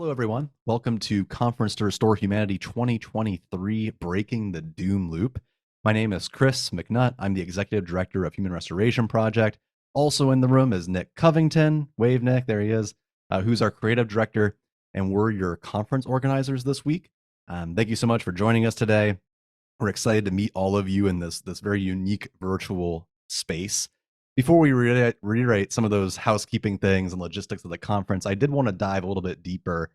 Hello, everyone. Welcome to Conference to Restore Humanity 2023, Breaking the Doom Loop. My name is Chris McNutt. I'm the Executive Director of Human Restoration Project. Also in the room is Nick Covington. Wave, Nick. There he is. Who's our Creative Director, and we're your conference organizers this week. Thank you so much for joining us today. We're excited to meet all of you in this very unique virtual space. Before we reiterate some of those housekeeping things and logistics of the conference, I did want to dive a little bit deeper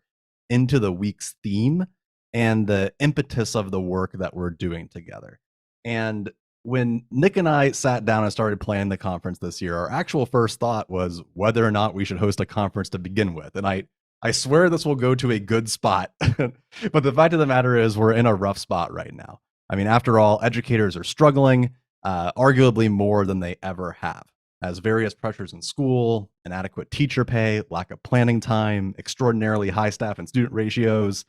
into the week's theme and the impetus of the work that we're doing together. And when Nick and I sat down and started planning the conference this year, our actual first thought was whether or not we should host a conference to begin with. And I swear this will go to a good spot. But the fact of the matter is we're in a rough spot right now. I mean, after all, educators are struggling, arguably more than they ever have, as various pressures in school, inadequate teacher pay, lack of planning time, extraordinarily high staff and student ratios.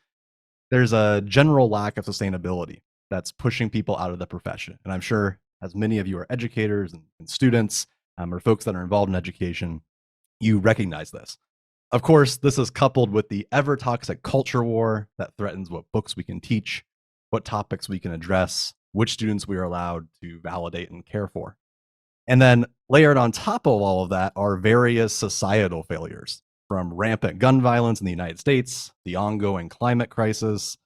There's a general lack of sustainability that's pushing people out of the profession. And I'm sure as many of you are educators and students or folks that are involved in education, you recognize this. Of course, this is coupled with the ever-toxic culture war that threatens what books we can teach, what topics we can address, which students we are allowed to validate and care for. And then layered on top of all of that are various societal failures, from rampant gun violence in the United States, the ongoing climate crisis,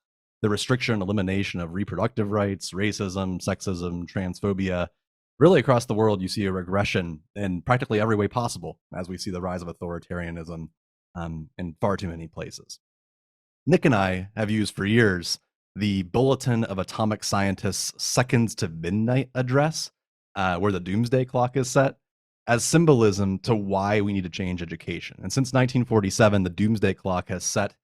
the restriction and elimination of reproductive rights, racism, sexism, transphobia. Really across the world, you see a regression in practically every way possible as we see the rise of authoritarianism in far too many places. Nick and I have used for years the Bulletin of Atomic Scientists' Seconds to Midnight address, where the doomsday clock is set, as symbolism to why we need to change education. And since 1947, the doomsday clock has set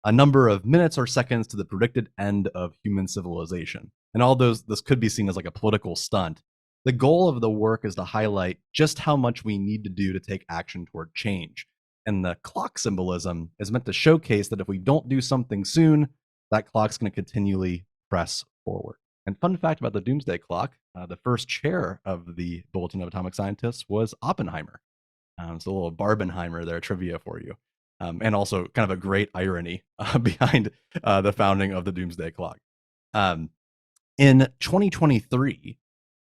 a number of minutes or seconds to the predicted end of human civilization. And this could be seen as like a political stunt. The goal of the work is to highlight just how much we need to do to take action toward change. And the clock symbolism is meant to showcase that if we don't do something soon, that clock's going to continually press forward. And fun fact about the doomsday clock, the first chair of the Bulletin of Atomic Scientists was Oppenheimer. So a little Barbenheimer there, trivia for you. And also kind of a great irony behind the founding of the doomsday clock. In 2023,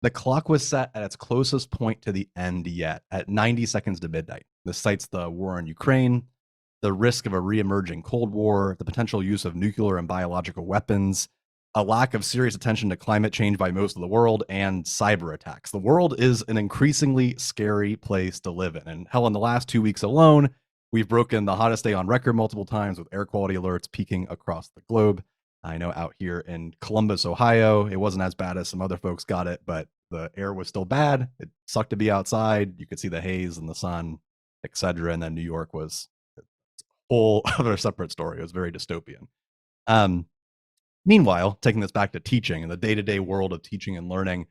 the clock was set at its closest point to the end yet, at 90 seconds to midnight. This cites the war in Ukraine, the risk of a re-emerging Cold War, the potential use of nuclear and biological weapons, a lack of serious attention to climate change by most of the world, and cyber attacks. The world is an increasingly scary place to live in. And hell, in the last 2 weeks alone, we've broken the hottest day on record multiple times with air quality alerts peaking across the globe. I know out here in Columbus, Ohio, it wasn't as bad as some other folks got it, but the air was still bad. It sucked to be outside. You could see the haze and the sun, etc. And then New York was a whole other separate story. It was very dystopian. Meanwhile, taking this back to teaching and the day-to-day world of teaching and learning,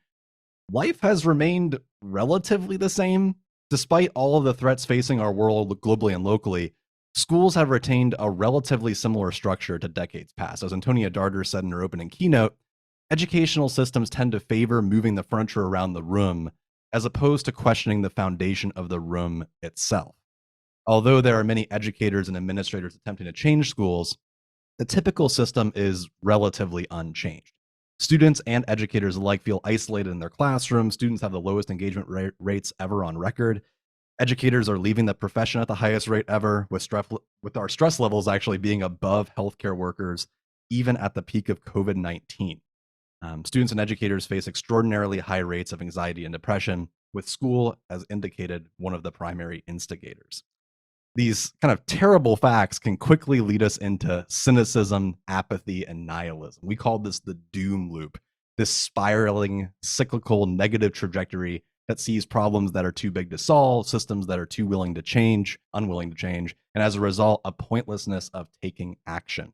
life has remained relatively the same. Despite all of the threats facing our world globally and locally, schools have retained a relatively similar structure to decades past. As Antonia Darder said in her opening keynote, educational systems tend to favor moving the furniture around the room as opposed to questioning the foundation of the room itself. Although there are many educators and administrators attempting to change schools, the typical system is relatively unchanged. Students and educators alike feel isolated in their classrooms. Students have the lowest engagement rates ever on record. Educators are leaving the profession at the highest rate ever, with our stress levels actually being above healthcare workers, even at the peak of COVID-19. Students and educators face extraordinarily high rates of anxiety and depression, with school, as indicated, one of the primary instigators. These kind of terrible facts can quickly lead us into cynicism, apathy, and nihilism. We call this the doom loop, this spiraling, cyclical, negative trajectory that sees problems that are too big to solve, systems that are too unwilling to change, and as a result, a pointlessness of taking action.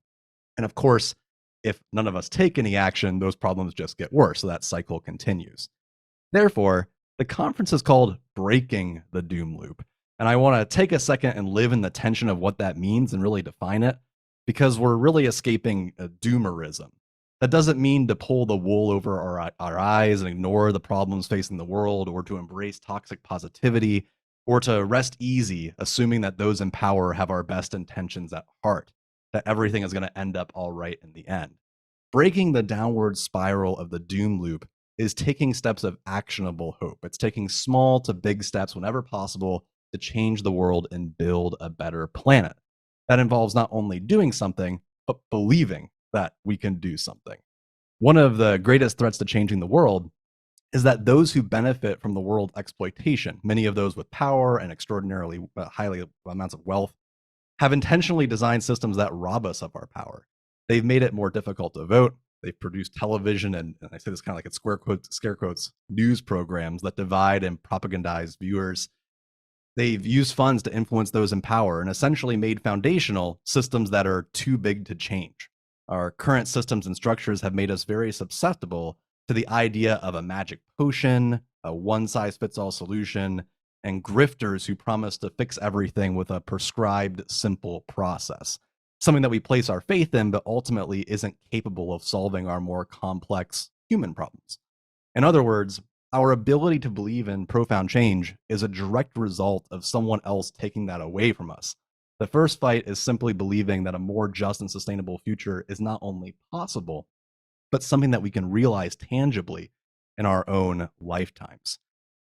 And of course, if none of us take any action, those problems just get worse, so that cycle continues. Therefore, the conference is called Breaking the Doom Loop. And I want to take a second and live in the tension of what that means and really define it, because we're really escaping a doomerism. That doesn't mean to pull the wool over our eyes and ignore the problems facing the world, or to embrace toxic positivity, or to rest easy, assuming that those in power have our best intentions at heart. that everything is going to end up all right in the end. Breaking the downward spiral of the doom loop is taking steps of actionable hope. It's taking small to big steps whenever possible to change the world and build a better planet. That involves not only doing something, but believing that we can do something. One of the greatest threats to changing the world is that those who benefit from the world exploitation, many of those with power and extraordinarily highly amounts of wealth, have intentionally designed systems that rob us of our power. They've made it more difficult to vote. They've produced television and I say this kind of like it's scare quotes, news programs that divide and propagandize viewers. They've used funds to influence those in power and essentially made foundational systems that are too big to change. Our current systems and structures have made us very susceptible to the idea of a magic potion, a one-size-fits-all solution, and grifters who promise to fix everything with a prescribed, simple process. Something that we place our faith in, but ultimately isn't capable of solving our more complex human problems. In other words, our ability to believe in profound change is a direct result of someone else taking that away from us. The first fight is simply believing that a more just and sustainable future is not only possible, but something that we can realize tangibly in our own lifetimes.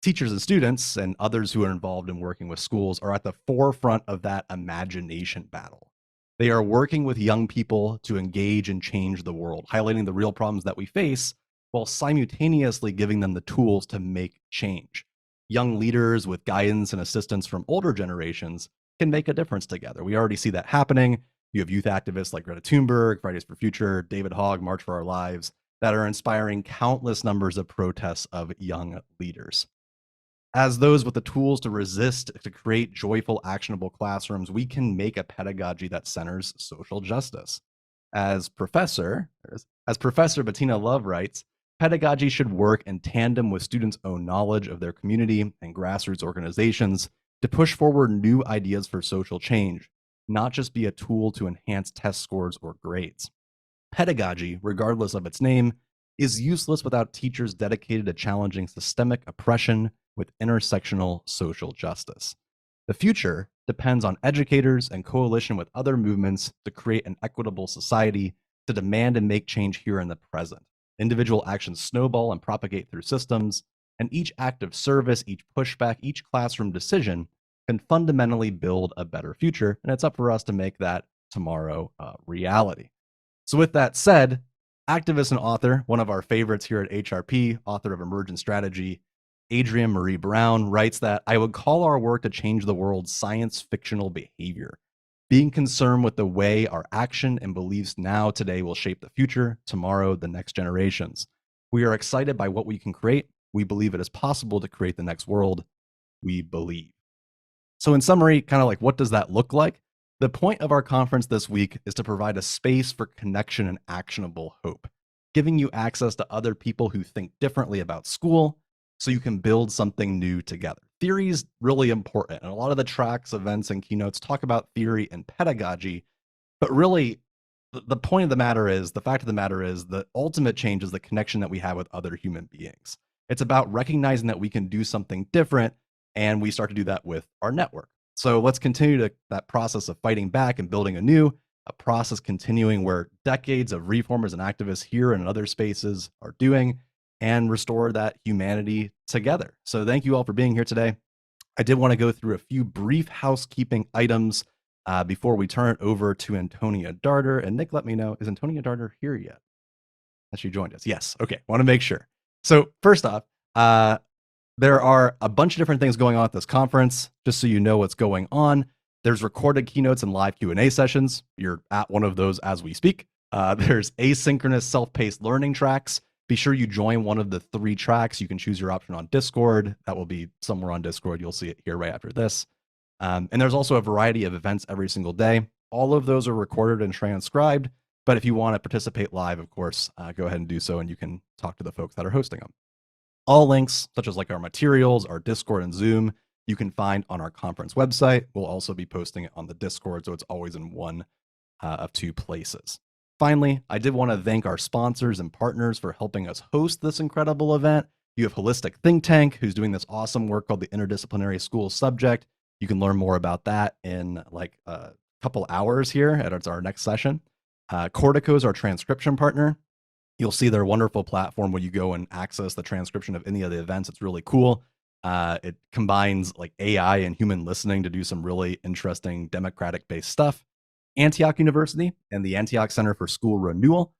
Teachers and students and others who are involved in working with schools are at the forefront of that imagination battle. They are working with young people to engage and change the world, highlighting the real problems that we face while simultaneously giving them the tools to make change. Young leaders with guidance and assistance from older generations can make a difference together. We already see that happening. You have youth activists like Greta Thunberg, Fridays for Future, David Hogg, March for Our Lives, that are inspiring countless numbers of protests of young leaders. As those with the tools to resist, to create joyful, actionable classrooms, we can make a pedagogy that centers social justice. As Professor Bettina Love writes, pedagogy should work in tandem with students' own knowledge of their community and grassroots organizations to push forward new ideas for social change, not just be a tool to enhance test scores or grades. Pedagogy, regardless of its name, is useless without teachers dedicated to challenging systemic oppression with intersectional social justice. The future depends on educators and coalition with other movements to create an equitable society, to demand and make change here in the present. Individual actions snowball and propagate through systems, and each act of service, each pushback, each classroom decision can fundamentally build a better future, and it's up for us to make that tomorrow reality. So with that said, activist and author, one of our favorites here at HRP, author of Emergent Strategy, Adrienne Marie Brown, writes that I would call our work to change the world science fictional behavior, being concerned with the way our action and beliefs now today will shape the future, tomorrow, the next generations. We are excited by what we can create. We believe it is possible to create the next world. We believe. So in summary, kind of like what does that look like? The point of our conference this week is to provide a space for connection and actionable hope, giving you access to other people who think differently about school so you can build something new together. Theory is really important, and a lot of the tracks, events, and keynotes talk about theory and pedagogy, but really the point of the matter is, the fact of the matter is, the ultimate change is the connection that we have with other human beings. It's about recognizing that we can do something different, and we start to do that with our network. So let's continue that process of fighting back and building anew, a process continuing where decades of reformers and activists here and in other spaces are doing, and restore that humanity together. So thank you all for being here today. I did want to go through a few brief housekeeping items before we turn it over to Antonia Darder. And Nick, let me know, is Antonia Darder here yet? Has she joined us? Yes. Okay. Want to make sure. So first off, there are a bunch of different things going on at this conference, just so you know what's going on. There's recorded keynotes and live Q&A sessions. You're at one of those as we speak. There's asynchronous self-paced learning tracks. Be sure you join one of the 3 tracks. You can choose your option on Discord. That will be somewhere on Discord. You'll see it here right after this. And there's also a variety of events every single day. All of those are recorded and transcribed. But if you want to participate live, of course, go ahead and do so, and you can talk to the folks that are hosting them. All links, such as like our materials, our Discord and Zoom, you can find on our conference website. We'll also be posting it on the Discord, so it's always in one of 2 places. Finally, I did want to thank our sponsors and partners for helping us host this incredible event. You have Holistic Think Tank, who's doing this awesome work called the Interdisciplinary School Subject. You can learn more about that in like couple hours here at our next session. Cortico is our transcription partner. You'll see their wonderful platform where you go and access the transcription of any of the events. It's really cool. It combines like AI and human listening to do some really interesting democratic-based stuff. Antioch University and the Antioch Center for School Renewal,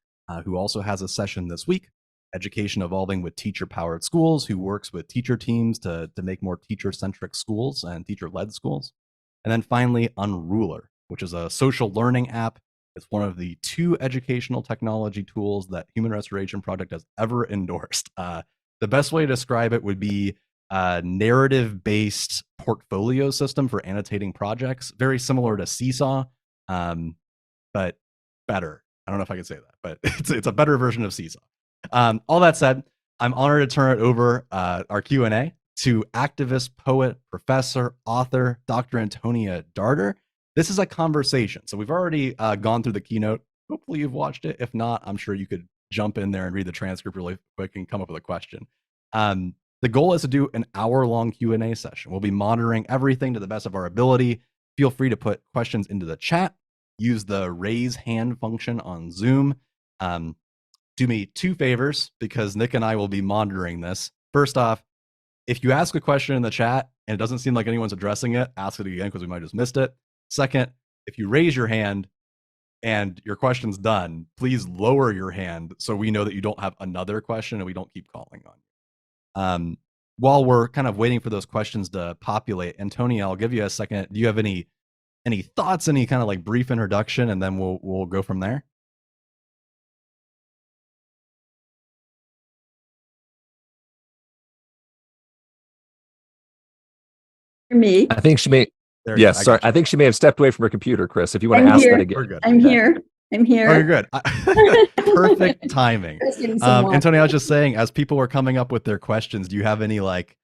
who also has a session this week, Education Evolving with Teacher-Powered Schools, who works with teacher teams to make more teacher-centric schools and teacher-led schools. And then finally, Unruler, which is a social learning app. It's one of the 2 educational technology tools that Human Restoration Project has ever endorsed. The best way to describe it would be a narrative-based portfolio system for annotating projects, very similar to Seesaw, but better. I don't know if I can say that, but it's a better version of Seesaw. All that said, I'm honored to turn it over, our Q&A, to activist, poet, professor, author, Dr. Antonia Darder. This is a conversation. So we've already gone through the keynote. Hopefully you've watched it. If not, I'm sure you could jump in there and read the transcript really quick and come up with a question. The goal is to do an hour-long Q&A session. We'll be monitoring everything to the best of our ability. Feel free to put questions into the chat. Use the raise hand function on Zoom. Do me 2 favors, because Nick and I will be monitoring this. First off, if you ask a question in the chat and it doesn't seem like anyone's addressing it, ask it again because we might have just missed it. Second, if you raise your hand and your question's done, please lower your hand so we know that you don't have another question and we don't keep calling on you. While we're kind of waiting for those questions to populate, Antonia, I'll give you a second. Do you have any thoughts, any kind of like brief introduction, and then we'll go from there? Me. I think she may. Yes, sorry. I think she may have stepped away from her computer, Chris. If you want to ask that again. We're good. I'm here. Oh, you're good. Perfect timing. Antonia, I was just saying, as people were coming up with their questions, do you have any like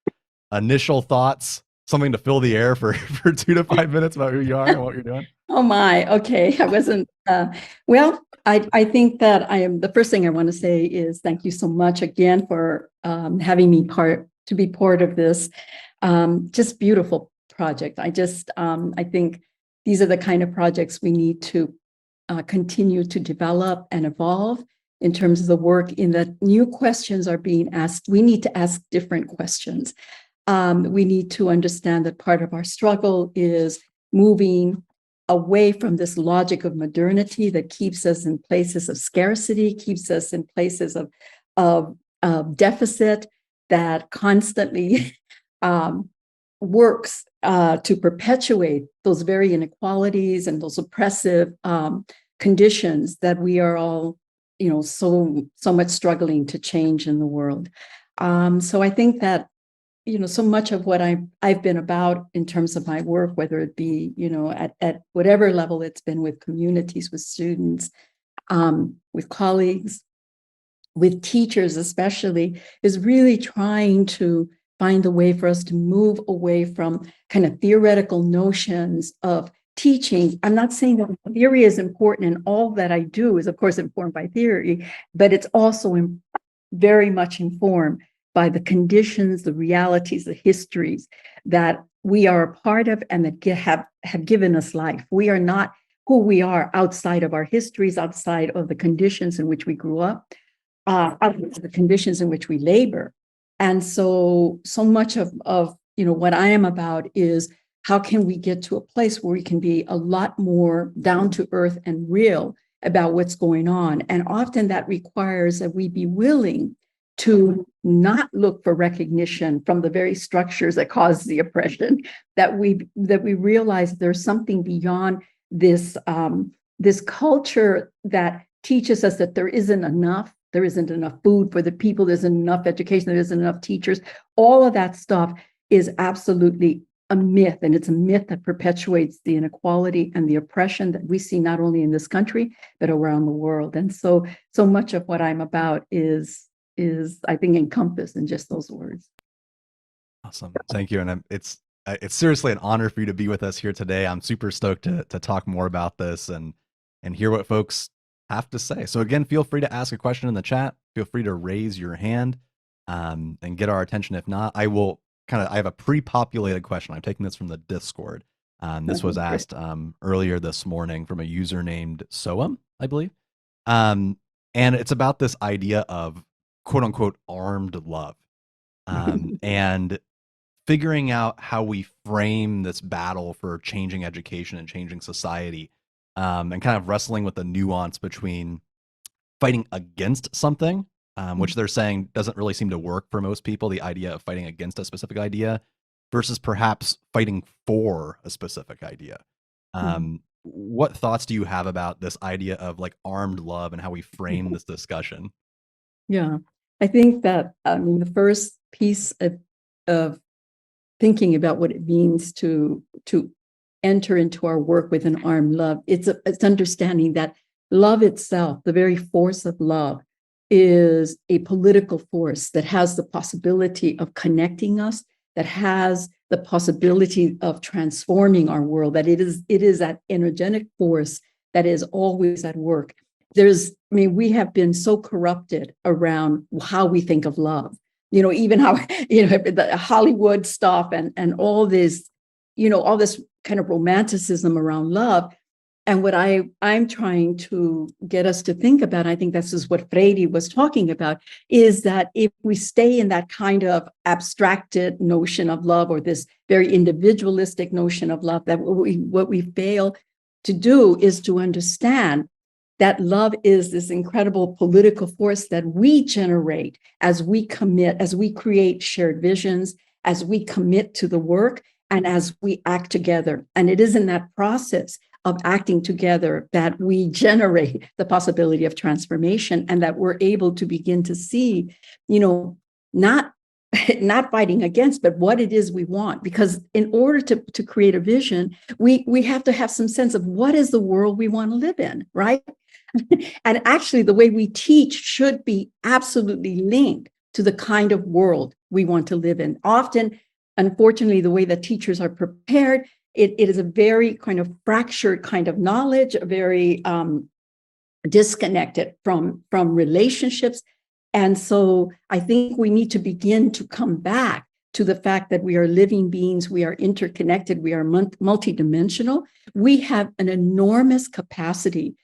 initial thoughts, something to fill the air for 2 to 5 minutes about who you are and what you're doing? Oh my, okay. I wasn't, well, I think that the first thing I want to say is thank you so much again for having me to be part of this just beautiful project. I think these are the kind of projects we need to continue to develop and evolve in terms of the work, in that new questions are being asked. We need to ask different questions. We need to understand that part of our struggle is moving away from this logic of modernity that keeps us in places of scarcity, keeps us in places of deficit, that constantly works to perpetuate those very inequalities and those oppressive conditions that we are all, so much struggling to change in the world. So I think that, so much of what I've been about in terms of my work, whether it be, at whatever level it's been, with communities, with students, with colleagues, with teachers especially, is really trying to find a way for us to move away from kind of theoretical notions of teaching. I'm not saying that theory is important, and all that I do is, of course, informed by theory, but it's also very much informed by the conditions, the realities, the histories that we are a part of and that have given us life. We are not who we are outside of our histories, outside of the conditions in which we grew up, out of the conditions in which we labor. And so much of what I am about is, how can we get to a place where we can be a lot more down to earth and real about what's going on? And often that requires that we be willing to not look for recognition from the very structures that cause the oppression, that we realize there's something beyond this, this culture that teaches us that there isn't enough food for the people, there isn't enough education, there isn't enough teachers. All of that stuff is absolutely a myth, and it's a myth that perpetuates the inequality and the oppression that we see not only in this country, but around the world. And so much of what I'm about is I think encompassed in just those words. Awesome. Thank you. And it's seriously an honor for you to be with us here today. I'm super stoked to talk more about this and hear what folks have to say. So again, feel free to ask a question in the chat. Feel free to raise your hand and get our attention. If not, I have a pre-populated question. I'm taking this from the Discord. This was asked earlier this morning from a user named Soam, I believe. And it's about this idea of quote unquote armed love, and figuring out how we frame this battle for changing education and changing society, and kind of wrestling with the nuance between fighting against something, which they're saying doesn't really seem to work for most people, the idea of fighting against a specific idea, versus perhaps fighting for a specific idea. What thoughts do you have about this idea of like armed love and how we frame this discussion? Yeah, I think that, the first piece of thinking about what it means to enter into our work with an armed love, it's understanding that love itself, the very force of love, is a political force that has the possibility of connecting us, that has the possibility of transforming our world, that it is that energetic force that is always at work. We have been so corrupted around how we think of love. Even how, the Hollywood stuff and all this, all this kind of romanticism around love. And what I'm trying to get us to think about, I think this is what Freire was talking about, is that if we stay in that kind of abstracted notion of love, or this very individualistic notion of love, that what we fail to do is to understand that love is this incredible political force that we generate as we commit, as we create shared visions, as we commit to the work, and as we act together. And it is in that process of acting together that we generate the possibility of transformation, and that we're able to begin to see, not fighting against, but what it is we want. Because in order to create a vision, we have to have some sense of what is the world we want to live in, right? And actually, the way we teach should be absolutely linked to the kind of world we want to live in. Often, unfortunately, the way that teachers are prepared, it is a very kind of fractured kind of knowledge, a very disconnected from relationships. And so I think we need to begin to come back to the fact that we are living beings, we are interconnected, we are multidimensional. We have an enormous capacity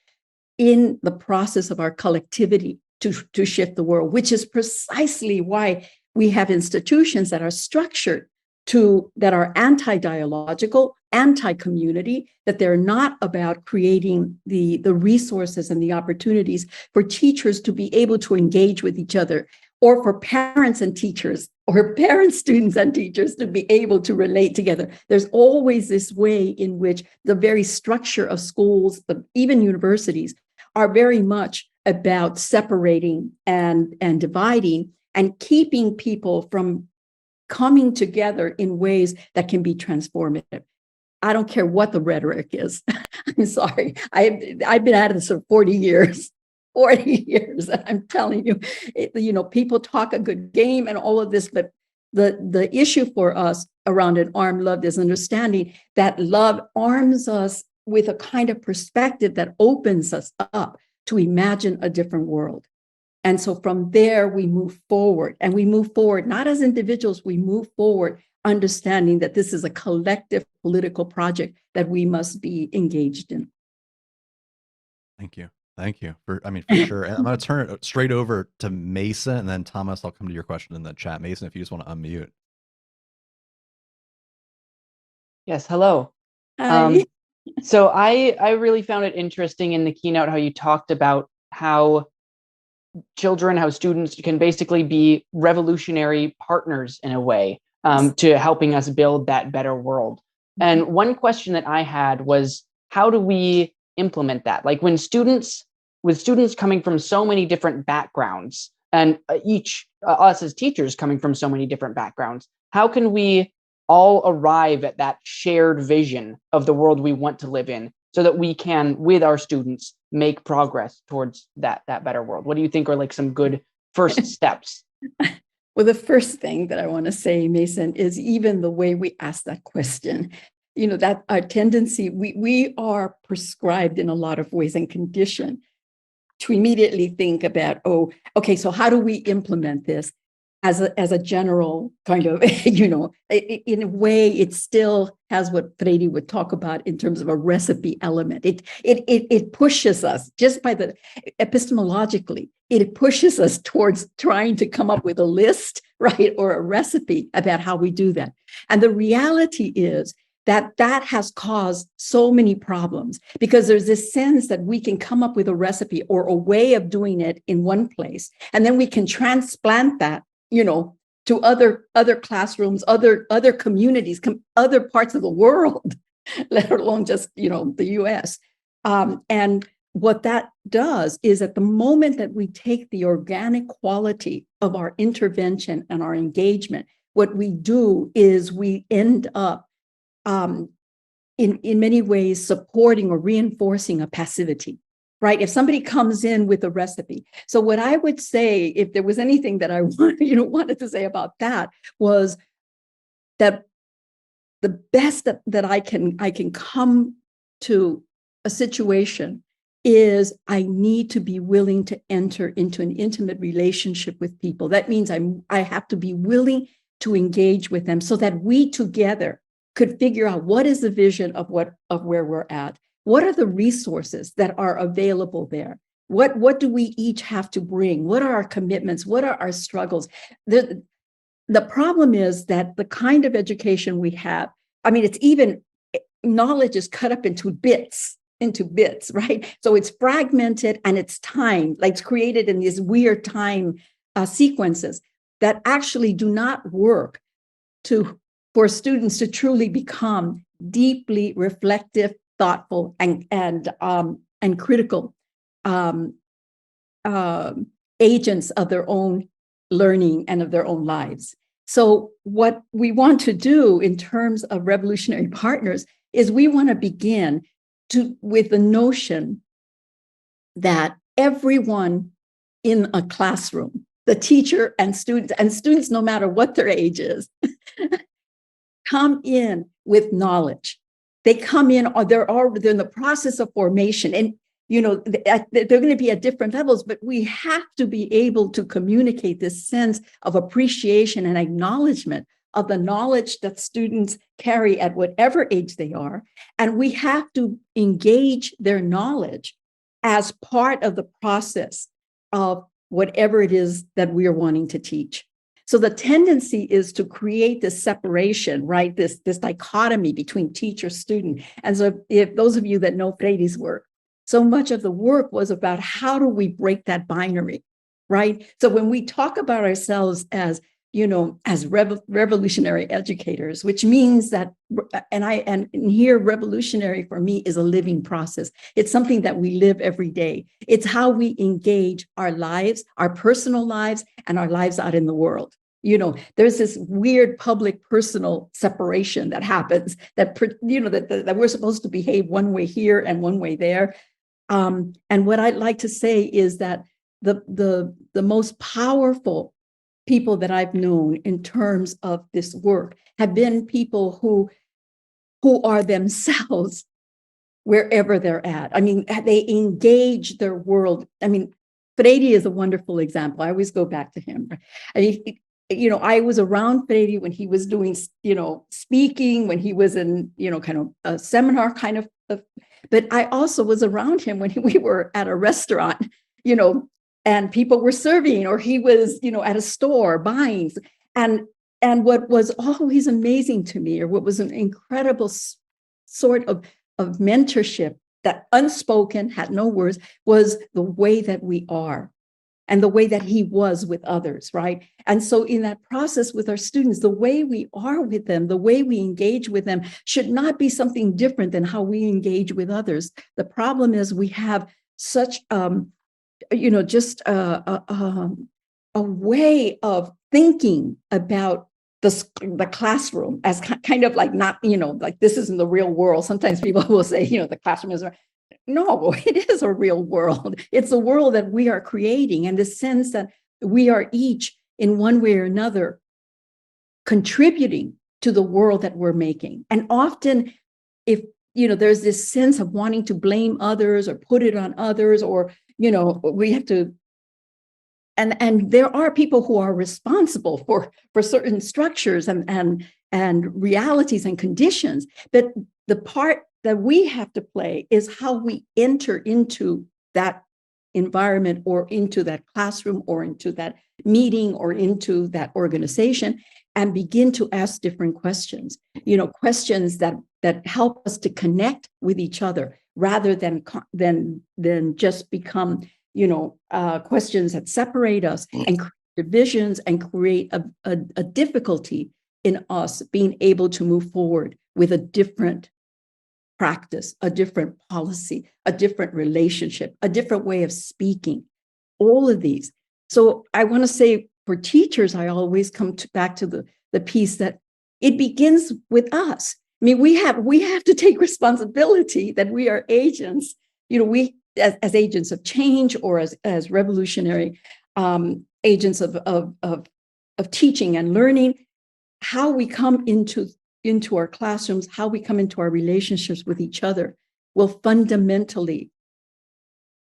in the process of our collectivity to shift the world, which is precisely why we have institutions that are structured that are anti-dialogical, anti-community, that they're not about creating the resources and the opportunities for teachers to be able to engage with each other, or for parents and teachers, or parents, students, and teachers to be able to relate together. There's always this way in which the very structure of schools, even universities, are very much about separating and dividing and keeping people from coming together in ways that can be transformative. I don't care what the rhetoric is. I'm sorry. I've been at this for 40 years. 40 years. And I'm telling you, people talk a good game and all of this, but the issue for us around an armed love is understanding that love arms us with a kind of perspective that opens us up to imagine a different world. And so from there, we move forward, and we move forward, not as individuals, we move forward, understanding that this is a collective political project that we must be engaged in. Thank you. Thank you for sure. And I'm going to turn it straight over to Mason, and then Thomas, I'll come to your question in the chat. Mason, if you just want to unmute. Yes. Hello. Hi. So I really found it interesting in the keynote how you talked about how students can basically be revolutionary partners in a way, to helping us build that better world. And one question that I had was, how do we implement that? Like with students coming from so many different backgrounds, and us as teachers coming from so many different backgrounds, how can we all arrive at that shared vision of the world we want to live in, so that we can, with our students, make progress towards that better world? What do you think are like some good first steps? Well, the first thing that I want to say, Mason, is even the way we ask that question, that our tendency, we are prescribed in a lot of ways and conditioned to immediately think about, oh, okay, so how do we implement this? as a general kind of, in a way, it still has what Freire would talk about in terms of a recipe element. It pushes us, just by the epistemologically, it pushes us towards trying to come up with a list, right, or a recipe about how we do that. And the reality is that has caused so many problems, because there's this sense that we can come up with a recipe or a way of doing it in one place, and then we can transplant that, to other classrooms, other communities, other parts of the world, let alone just, the US. And what that does is, at the moment that we take the organic quality of our intervention and our engagement, what we do is we end up in many ways supporting or reinforcing a passivity, right? If somebody comes in with a recipe. So what I would say, if there was anything that I wanted to say about that, was that the best that I can come to a situation is I need to be willing to enter into an intimate relationship with people. That means I have to be willing to engage with them, so that we together could figure out what is the vision of where we're at. What are the resources that are available there? What do we each have to bring? What are our commitments? What are our struggles? The problem is that the kind of education we have, it's even, knowledge is cut up into bits, right? So it's fragmented and it's timed, like it's created in these weird time sequences that actually do not work for students to truly become deeply reflective, thoughtful, and critical agents of their own learning and of their own lives. So what we want to do in terms of revolutionary partners is we want to begin with the notion that everyone in a classroom, the teacher and students no matter what their age is, come in with knowledge. They come in, or they're in the process of formation, and they're going to be at different levels, but we have to be able to communicate this sense of appreciation and acknowledgement of the knowledge that students carry at whatever age they are. And we have to engage their knowledge as part of the process of whatever it is that we are wanting to teach. So the tendency is to create this separation, right? This dichotomy between teacher, student. And so if those of you that know Freire's work, so much of the work was about how do we break that binary, right? So when we talk about ourselves as, as revolutionary educators, which means that, and here revolutionary for me is a living process. It's something that we live every day. It's how we engage our lives, our personal lives, and our lives out in the world. There's this weird public personal separation that happens that we're supposed to behave one way here and one way there. And what I'd like to say is that the most powerful people that I've known in terms of this work have been people who are themselves wherever they're at. They engage their world. Freire is a wonderful example. I always go back to him. I was around Freire when he was doing, speaking, when he was in, kind of a seminar kind of, but I also was around him when we were at a restaurant, and people were serving, or he was, at a store buying. And what was always amazing to me, or what was an incredible sort of mentorship that unspoken, had no words, was the way that we are and the way that he was with others, right? And so in that process with our students, the way we are with them, the way we engage with them should not be something different than how we engage with others. The problem is we have such, just a way of thinking about the classroom as kind of like not, like this isn't the real world. Sometimes people will say, the classroom is, no, it is a real world. It's a world that we are creating, and the sense that we are each in one way or another contributing to the world that we're making. And often if, there's this sense of wanting to blame others or put it on others, or, we have to and there are people who are responsible for certain structures and realities and conditions. But the part that we have to play is how we enter into that environment or into that classroom or into that meeting or into that organization and begin to ask different questions, questions that help us to connect with each other rather than just become questions that separate us and create divisions and create a difficulty in us being able to move forward with a different practice, a different policy, a different relationship, a different way of speaking, all of these. So I want to say for teachers, I always come back to the piece that it begins with us. I mean, we have to take responsibility that we are agents, we as agents of change or as revolutionary agents of teaching and learning, how we come into our classrooms, how we come into our relationships with each other will fundamentally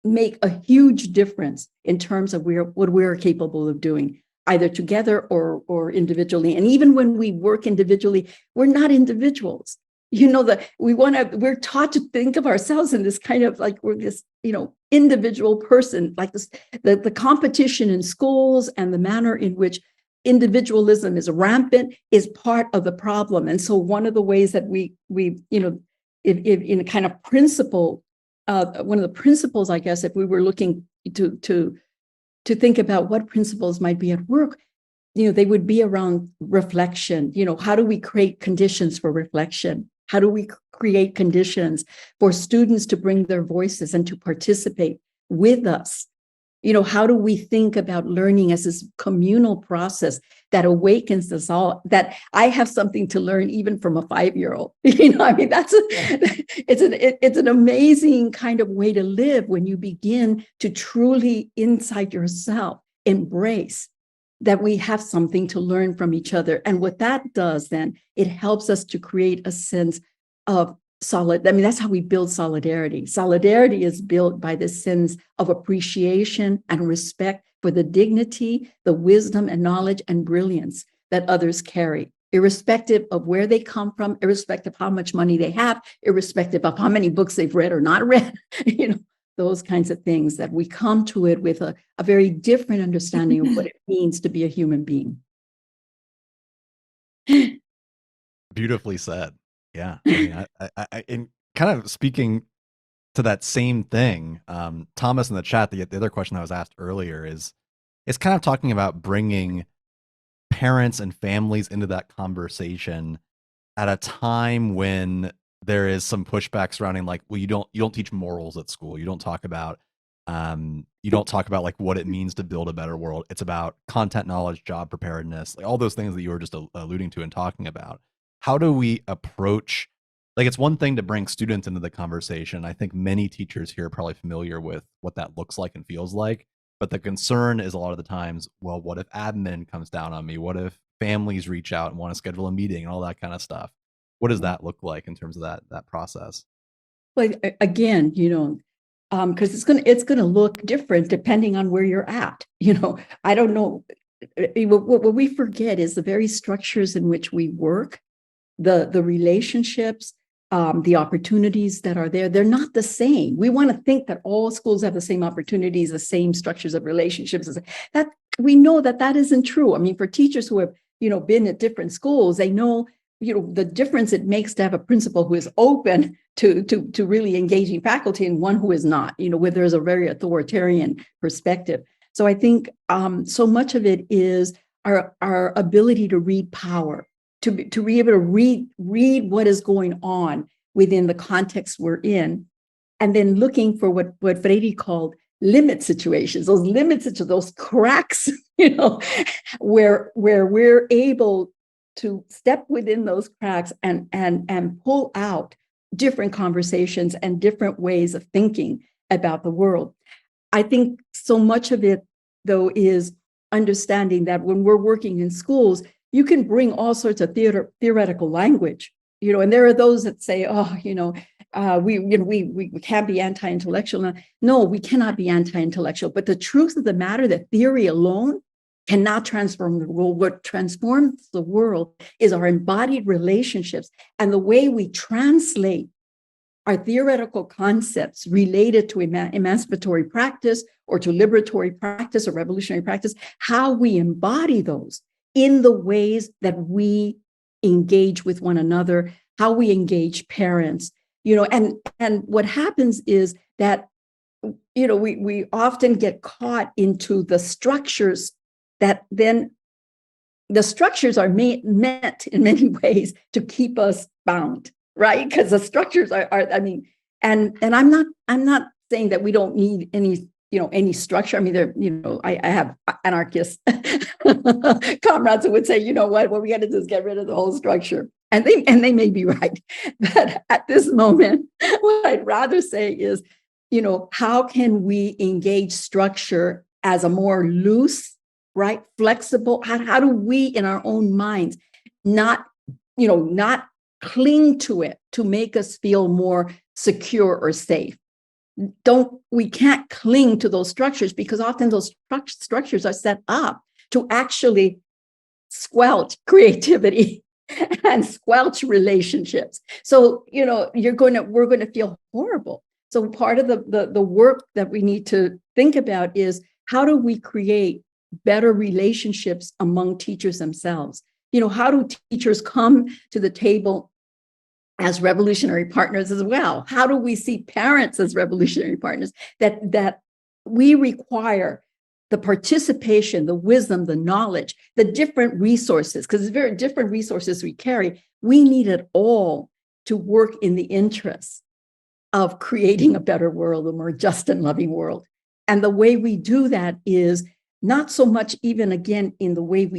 make a huge difference in terms of what we're capable of doing, either together or individually. And even when we work individually, we're not individuals. We're taught to think of ourselves in this kind of like we're this, individual person, like this, the competition in schools and the manner in which individualism is rampant is part of the problem. And so one of the ways that we if in a kind of principle, one of the principles, I guess, if we were looking to think about what principles might be at work, they would be around reflection. How do we create conditions for reflection? How do we create conditions for students to bring their voices and to participate with us? How do we think about learning as this communal process that awakens us all, that I have something to learn even from a 5-year-old? It's an amazing kind of way to live when you begin to truly inside yourself embrace that we have something to learn from each other. And what that does then, it helps us to create a sense of that's how we build solidarity. Solidarity is built by this sense of appreciation and respect for the dignity, the wisdom and knowledge and brilliance that others carry, irrespective of where they come from, irrespective of how much money they have, irrespective of how many books they've read or not read, those kinds of things, that we come to it with a very different understanding of what it means to be a human being. Beautifully said. Yeah. I in kind of speaking to that same thing, Thomas in the chat, the other question I was asked earlier is kind of talking about bringing parents and families into that conversation at a time when there is some pushback surrounding like, well, you don't teach morals at school. You don't talk about like what it means to build a better world. It's about content knowledge, job preparedness, like all those things that you were just alluding to and talking about. How do we approach, like, it's one thing to bring students into the conversation. I think many teachers here are probably familiar with what that looks like and feels like. But the concern is a lot of the times, well, what if admin comes down on me? What if families reach out and want to schedule a meeting and all that kind of stuff? What does that look like in terms of that process? Well, again, because it's gonna look different depending on where you're at. I don't know. What we forget is the very structures in which we work, the relationships, the opportunities that are there. They're not the same. We want to think that all schools have the same opportunities, the same structures of relationships. That we know that isn't true. I mean, for teachers who have been at different schools, they know the difference it makes to have a principal who is open to really engaging faculty and one who is not, where there's a very authoritarian perspective. So I think so much of it is our ability to read power, to be able to read what is going on within the context we're in, and then looking for what Freire called limit situations, those cracks, where we're able to step within those cracks and pull out different conversations and different ways of thinking about the world. I think so much of it, though, is understanding that when we're working in schools, you can bring all sorts of theoretical language, and there are those that say, we can't be anti-intellectual. No, we cannot be anti-intellectual. But the truth of the matter, that theory alone cannot transform the world. What transforms the world is our embodied relationships and the way we translate our theoretical concepts related to emancipatory practice or to liberatory practice or revolutionary practice, how we embody those in the ways that we engage with one another, how we engage parents, and what happens is that, we often get caught into the structures that then the structures are meant in many ways to keep us bound. Right, because the structures are. And I'm not saying that we don't need any structure. I mean, I have anarchist comrades who would say, what we got to do is get rid of the whole structure, and they may be right. But at this moment, what I'd rather say is, how can we engage structure as a more loose, right, flexible? How do we, in our own minds, not cling to it to make us feel more secure or safe? We can't cling to those structures because often those structures are set up to actually squelch creativity and squelch relationships. So, we're going to feel horrible. So part of the work that we need to think about is, how do we create better relationships among teachers themselves? How do teachers come to the table as revolutionary partners as well? How do we see parents as revolutionary partners? That we require the participation, the wisdom, the knowledge, the different resources, because it's very different resources we carry. We need it all to work in the interests of creating a better world, a more just and loving world. And the way we do that is not so much even, again, in the way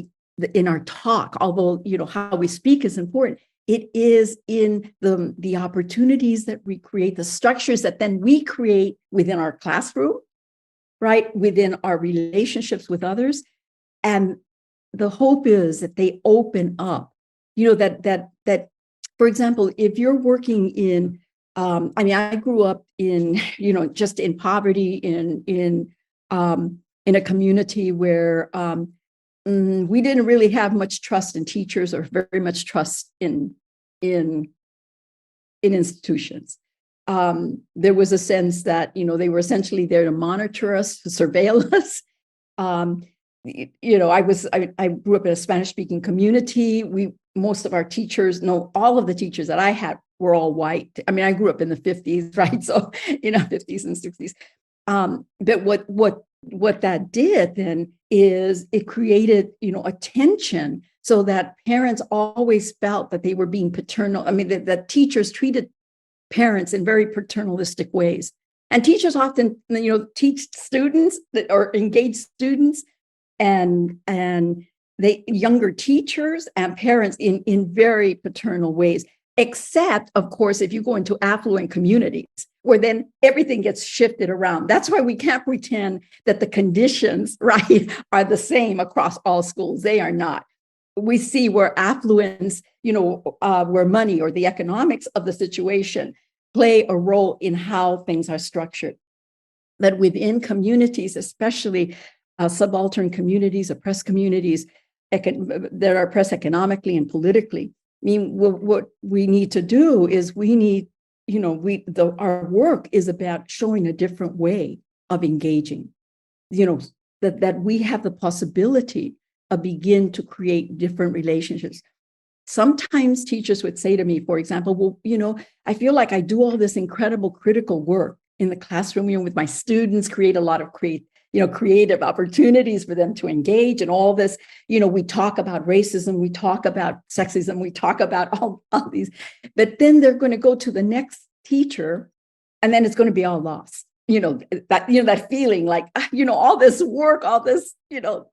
in our talk, although, how we speak is important. It is in the opportunities that we create, the structures that then we create within our classroom, right, within our relationships with others. And the hope is that they open up, that, for example, if you're working in, I grew up in, just in poverty, in a community where we didn't really have much trust in teachers or very much trust in institutions. There was a sense that, they were essentially there to monitor us, to surveil us. I grew up in a Spanish-speaking community. Most of our teachers, all of the teachers that I had were all white. I grew up in the 50s, right? So, 50s and 60s. But what that did then is it created, a tension, so that parents always felt that they were being paternal. That teachers treated parents in very paternalistic ways. And teachers often, teach students or engage students and younger teachers and parents in very paternal ways. Except, of course, if you go into affluent communities where then everything gets shifted around. That's why we can't pretend that the conditions, right, are the same across all schools. They are not. We see where affluence, where money or the economics of the situation play a role in how things are structured. That within communities, especially subaltern communities, oppressed communities that are oppressed economically and politically, what we need to do is our work is about showing a different way of engaging, that we have the possibility of begin to create different relationships. Sometimes teachers would say to me, for example, well, I feel like I do all this incredible critical work in the classroom, with my students, create a lot of creative opportunities for them to engage and all this. We talk about racism, we talk about sexism, we talk about all these, but then they're going to go to the next teacher and then it's going to be all lost. That feeling like, all this work, all this,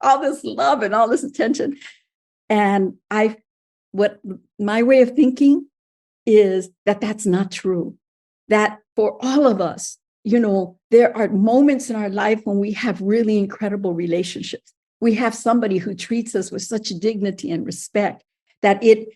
all this love and all this attention. And what my way of thinking is that that's not true. That for all of us, there are moments in our life when we have really incredible relationships. We have somebody who treats us with such dignity and respect that it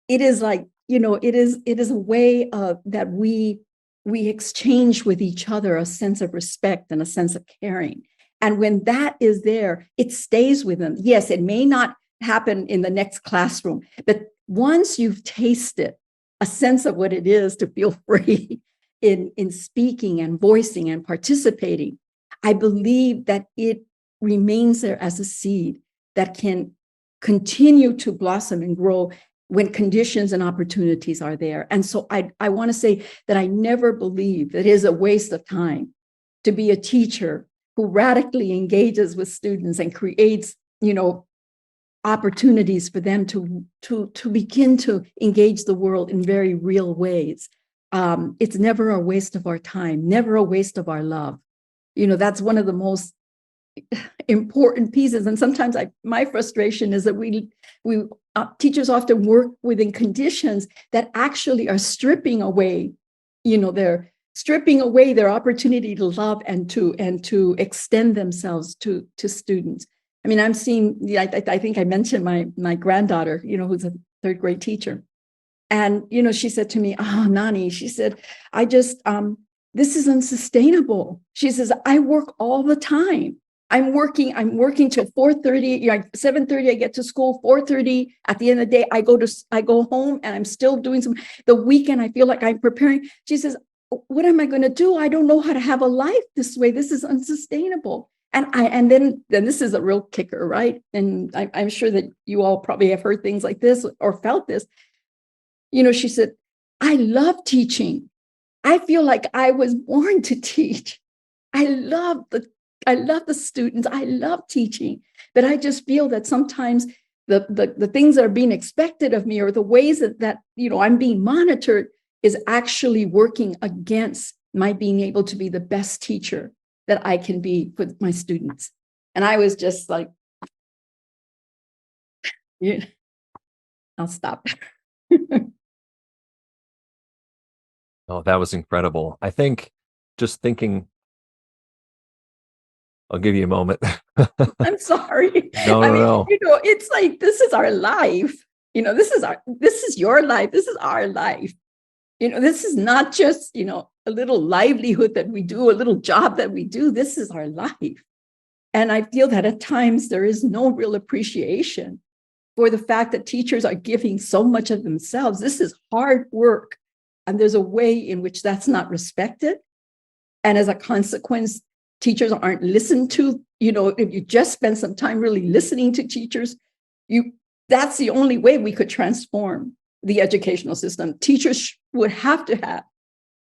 is like, it is a way that we exchange with each other a sense of respect and a sense of caring. And when that is there, it stays with them. Yes, it may not happen in the next classroom, but once you've tasted a sense of what it is to feel free in speaking and voicing and participating, I believe that it remains there as a seed that can continue to blossom and grow when conditions and opportunities are there. And so I want to say that I never believe that it is a waste of time to be a teacher who radically engages with students and creates, opportunities for them to begin to engage the world in very real ways. It's never a waste of our time, never a waste of our love. That's one of the most important pieces. And sometimes my frustration is that we teachers often work within conditions that actually are stripping away, they're stripping away their opportunity to love and to extend themselves to students. I mean, I'm seeing, I think I mentioned my granddaughter, who's a third grade teacher. And, she said to me, "Oh, Nani," she said, "I just, this is unsustainable." She says, "I work all the time. I'm working till 4:30, 7:30, I get to school, 4:30. At the end of the day, I go home and I'm still doing the weekend, I feel like I'm preparing." She says, "What am I going to do? I don't know how to have a life this way. This is unsustainable." And then this is a real kicker, right? And I'm sure that you all probably have heard things like this or felt this. She said, "I love teaching. I feel like I was born to teach. I love the students. I love teaching. But I just feel that sometimes the things that are being expected of me or the ways that I'm being monitored is actually working against my being able to be the best teacher that I can be for my students." And I was just like, I'll stop. Oh, that was incredible. I think just thinking, I'll give you a moment. I'm sorry. No. It's like, this is our life. This is your life. This is our life. This is not just, a little livelihood that we do, a little job that we do. This is our life. And I feel that at times there is no real appreciation for the fact that teachers are giving so much of themselves. This is hard work. And there's a way in which that's not respected. And as a consequence, teachers aren't listened to. If you just spend some time really listening to teachers, that's the only way we could transform the educational system. Teachers would have to have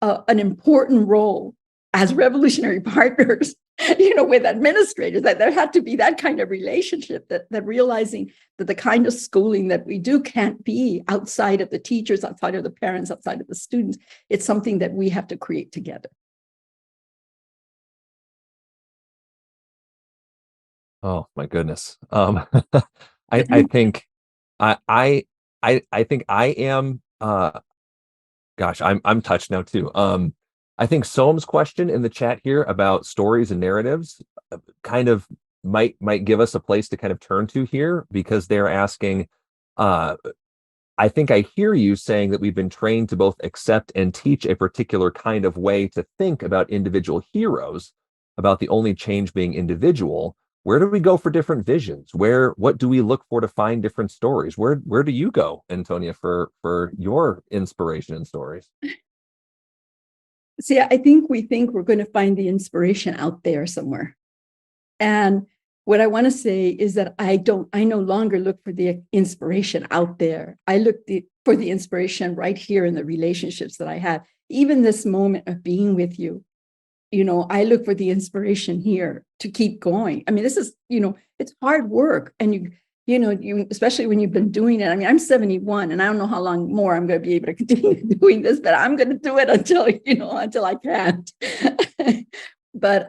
an important role as revolutionary partners, with administrators, that there had to be that kind of relationship, that realizing that the kind of schooling that we do can't be outside of the teachers, outside of the parents, outside of the students. It's something that we have to create together. Oh my goodness. I think I think I am gosh, I'm touched now too. I think Soam's question in the chat here about stories and narratives kind of might give us a place to kind of turn to here, because they're asking, I think I hear you saying that we've been trained to both accept and teach a particular kind of way to think about individual heroes, about the only change being individual. Where do we go for different visions? What do we look for to find different stories? Where do you go, Antonia, for your inspiration and stories? See, I think we think we're going to find the inspiration out there somewhere. And what I want to say is that I no longer look for the inspiration out there. I look for the inspiration right here in the relationships that I have. Even this moment of being with you, I look for the inspiration here to keep going. I mean, this is, it's hard work. And you especially when you've been doing it. I mean, I'm 71 and I don't know how long more I'm going to be able to continue doing this, but I'm going to do it until I can't. But,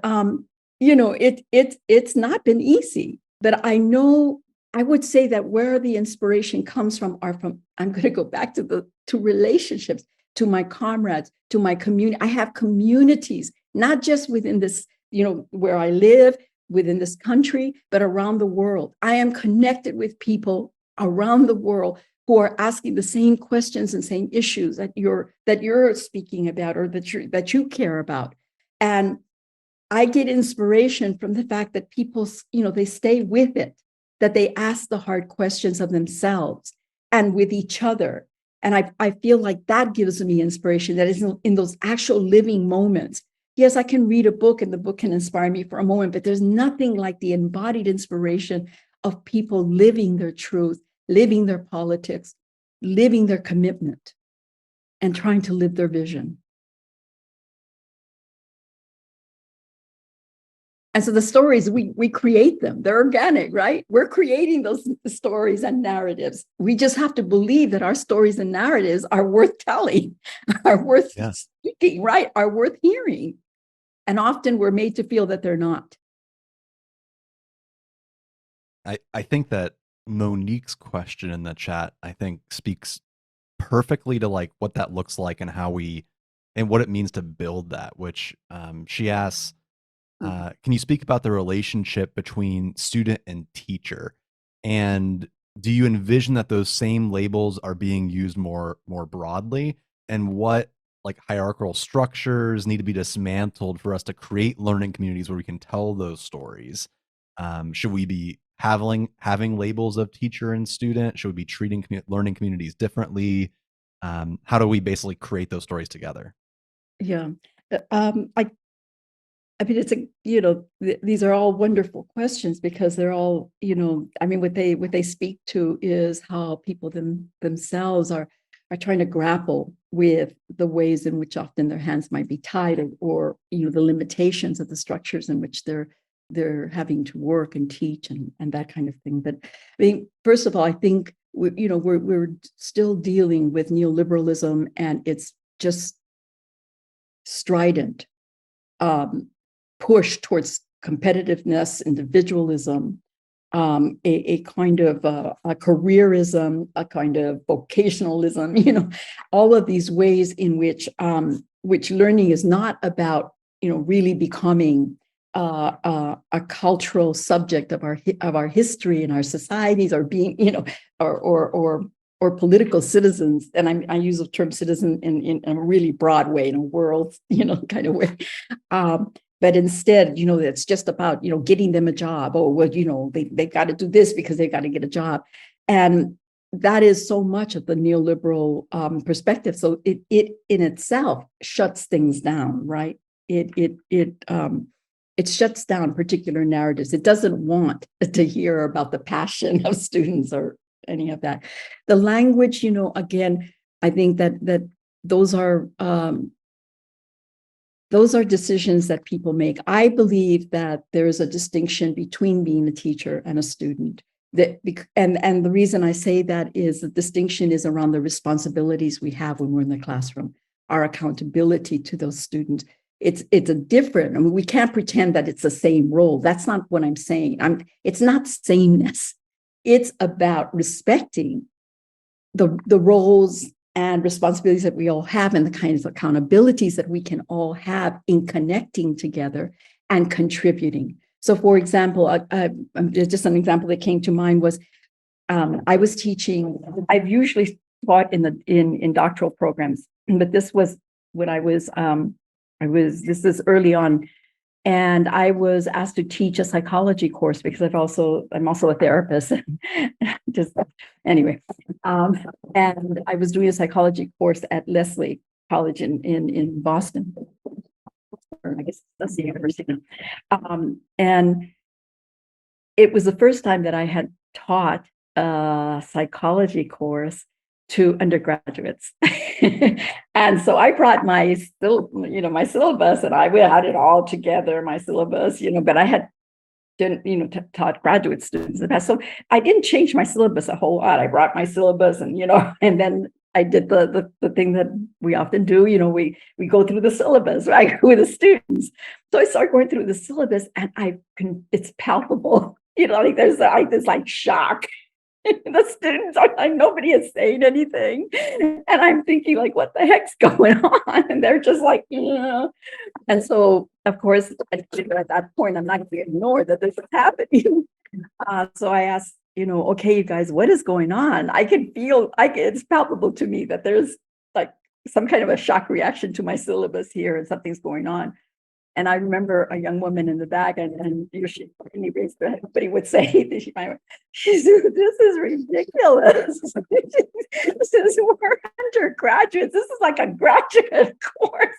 it's not been easy, but I know, I would say that where the inspiration comes from I'm going to go back to relationships, to my comrades, to my community. I have communities, not just within this, where I live, within this country, but around the world. I am connected with people around the world who are asking the same questions and same issues that you're speaking about, or that you care about. And I get inspiration from the fact that people, they stay with it, that they ask the hard questions of themselves and with each other. And I feel like that gives me inspiration, that is in those actual living moments. Yes, I can read a book and the book can inspire me for a moment, but there's nothing like the embodied inspiration of people living their truth, living their politics, living their commitment, and trying to live their vision. And so the stories, we create them. They're organic, right? We're creating those stories and narratives. We just have to believe that our stories and narratives are worth telling, are worth speaking, right? Are worth hearing. And often we're made to feel that they're not. I think that Monique's question in the chat, I think, speaks perfectly to like what that looks like and how and what it means to build that, which she asks, can you speak about the relationship between student and teacher? And do you envision that those same labels are being used more broadly? And what like hierarchical structures need to be dismantled for us to create learning communities where we can tell those stories? Should we be having labels of teacher and student? Should we be treating learning communities differently? How do we basically create those stories together? Yeah. I mean, these are all wonderful questions, because they're all, I mean, what they speak to is how people themselves are trying to grapple with the ways in which often their hands might be tied, or the limitations of the structures in which they're having to work and teach and that kind of thing. But I mean, first of all, I think we're still dealing with neoliberalism and its just strident push towards competitiveness, individualism, a kind of a careerism, a kind of vocationalism, all of these ways in which learning is not about, really becoming a cultural subject of our history and our societies, or being, or political citizens. And I use the term citizen in a really broad way, in a world, kind of way. But instead, it's just about, getting them a job. Oh, well, they've got to do this because they've got to get a job. And that is so much of the neoliberal perspective. So it in itself shuts things down, right? It shuts down particular narratives. It doesn't want to hear about the passion of students or any of that. The language, again, I think that those are decisions that people make. I believe that there is a distinction between being a teacher and a student. And the reason I say that is the distinction is around the responsibilities we have when we're in the classroom, our accountability to those students. It's a different, I mean, we can't pretend that it's the same role. That's not what I'm saying. It's not sameness. It's about respecting the roles and responsibilities that we all have, and the kinds of accountabilities that we can all have in connecting together and contributing. So, for example, just an example that came to mind was I was teaching. I've usually taught in doctoral programs, but this was when this is early on, and I was asked to teach a psychology course because I'm also a therapist. Just anyway, and I was doing a psychology course at Lesley College in Boston, or I guess that's the university. And it was the first time that I had taught a psychology course to undergraduates. And so I brought my syllabus, and we had it all together, my syllabus, but I had taught graduate students in the past. So I didn't change my syllabus a whole lot. I brought my syllabus, and and then I did the thing that we often do, we go through the syllabus, right, with the students. So I started going through the syllabus, and it's palpable, like there's this shock. The students are like, nobody is saying anything. And I'm thinking, like, what the heck's going on? And they're just like, yeah. And so, of course, at that point, I'm not going to ignore that this is happening. So I asked okay, you guys, what is going on? It's palpable to me that there's like some kind of a shock reaction to my syllabus here and something's going on. And I remember a young woman in the back, and she raised her hand, but he would say, this is ridiculous. This is, we're undergraduates. This is like a graduate course.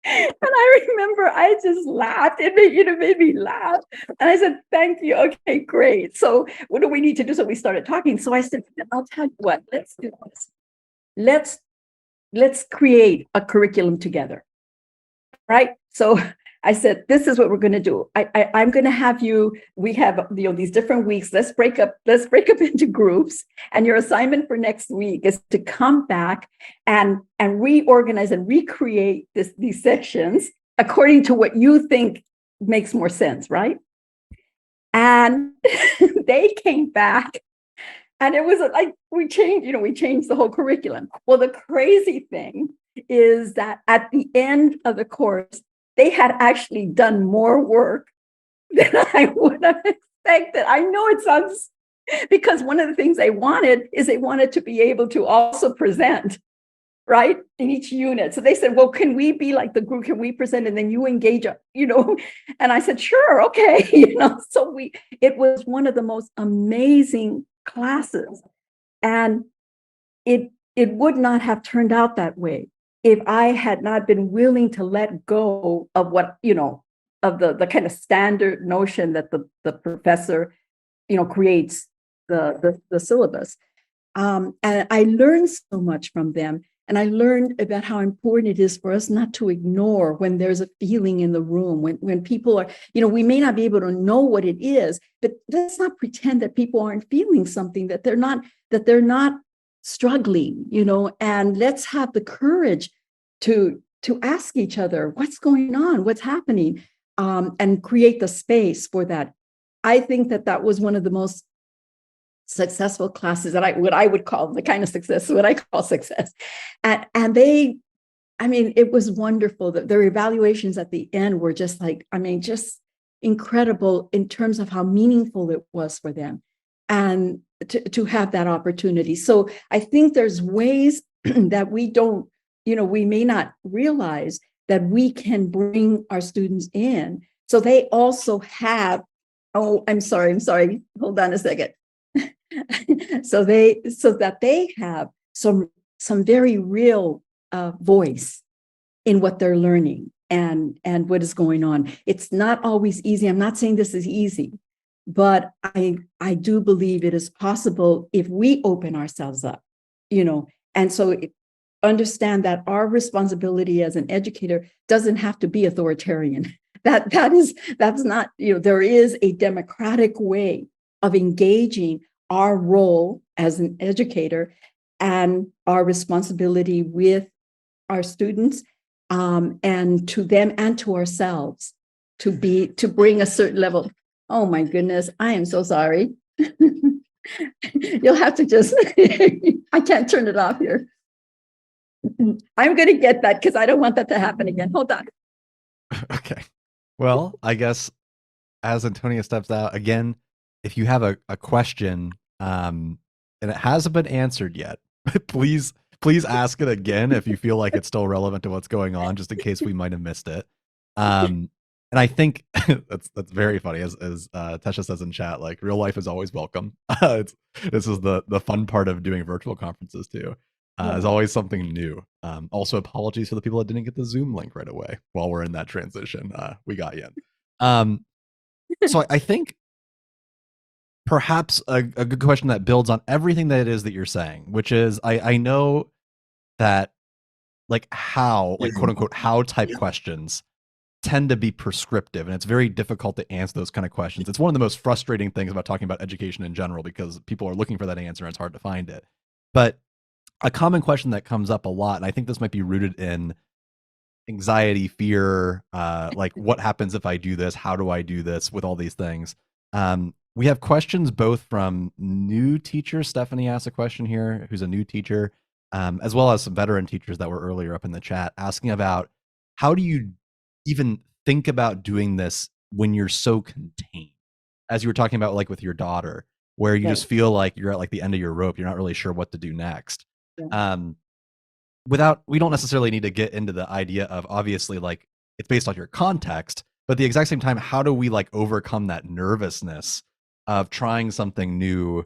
And I remember I just laughed. It made me laugh. And I said, thank you. Okay, great. So what do we need to do? So we started talking. So I said, I'll tell you what, let's do this. Let's create a curriculum together. Right. So I said, this is what we're going to do. I'm going to have we have these different weeks. Let's break up into groups. And your assignment for next week is to come back and reorganize and recreate these sections according to what you think makes more sense. Right. And they came back. And it was like we changed the whole curriculum. Well, the crazy thing is that at the end of the course, they had actually done more work than I would have expected. I know it sounds, because one of the things they wanted to be able to also present, right, in each unit. So they said, well, can we be like the group? Can we present and then you engage, And I said, sure, okay. So it was one of the most amazing classes. And it would not have turned out that way if I had not been willing to let go of what, of the kind of standard notion that the professor, creates the syllabus. And I learned so much from them. And I learned about how important it is for us not to ignore when there's a feeling in the room, when people are, we may not be able to know what it is, but let's not pretend that people aren't feeling something, that they're not struggling, and let's have the courage to ask each other, what's going on, what's happening, and create the space for that. I think that was one of the most successful classes that what I would call the kind of success, what I call success. And it was wonderful that their evaluations at the end were just just incredible in terms of how meaningful it was for them and to have that opportunity. So I think there's ways that we don't, we may not realize that we can bring our students in. So they also have, I'm sorry. Hold on a second. So that they have some very real voice in what they're learning and what is going on. It's not always easy. I'm not saying this is easy, but I do believe it is possible if we open ourselves up, and so understand that our responsibility as an educator doesn't have to be authoritarian. That's not, there is a democratic way of engaging our role as an educator and our responsibility with our students, and to them and to ourselves to bring a certain level. Oh my goodness, I am so sorry. You'll have to just, I can't turn it off here. I'm going to get that because I don't want that to happen again. Hold on. Okay. Well, I guess as Antonia steps out again, if you have a question and it hasn't been answered yet, please ask it again if you feel like it's still relevant to what's going on, just in case we might have missed it. And I think that's very funny, as Tesha says in chat, like real life is always welcome. This is the fun part of doing virtual conferences too. There's always something new. Also, apologies for the people that didn't get the Zoom link right away while we're in that transition. We got you in. So I think perhaps a good question that builds on everything that it is that you're saying, which is I know that like how, like quote unquote, how type questions tend to be prescriptive, and it's very difficult to answer those kind of questions. It's one of the most frustrating things about talking about education in general, because people are looking for that answer and it's hard to find it. But a common question that comes up a lot, and I think this might be rooted in anxiety, fear, like what happens if I do this? How do I do this? With all these things. We have questions both from new teachers. Stephanie asked a question here, who's a new teacher, as well as some veteran teachers that were earlier up in the chat, asking about how do you even think about doing this when you're so contained? as you were talking about, like with your daughter, where you Right. just feel like you're at like the end of your rope. You're not really sure what to do next. Yeah. We don't necessarily need to get into the idea of, obviously, like it's based on your context, but at the exact same time, how do we like overcome that nervousness of trying something new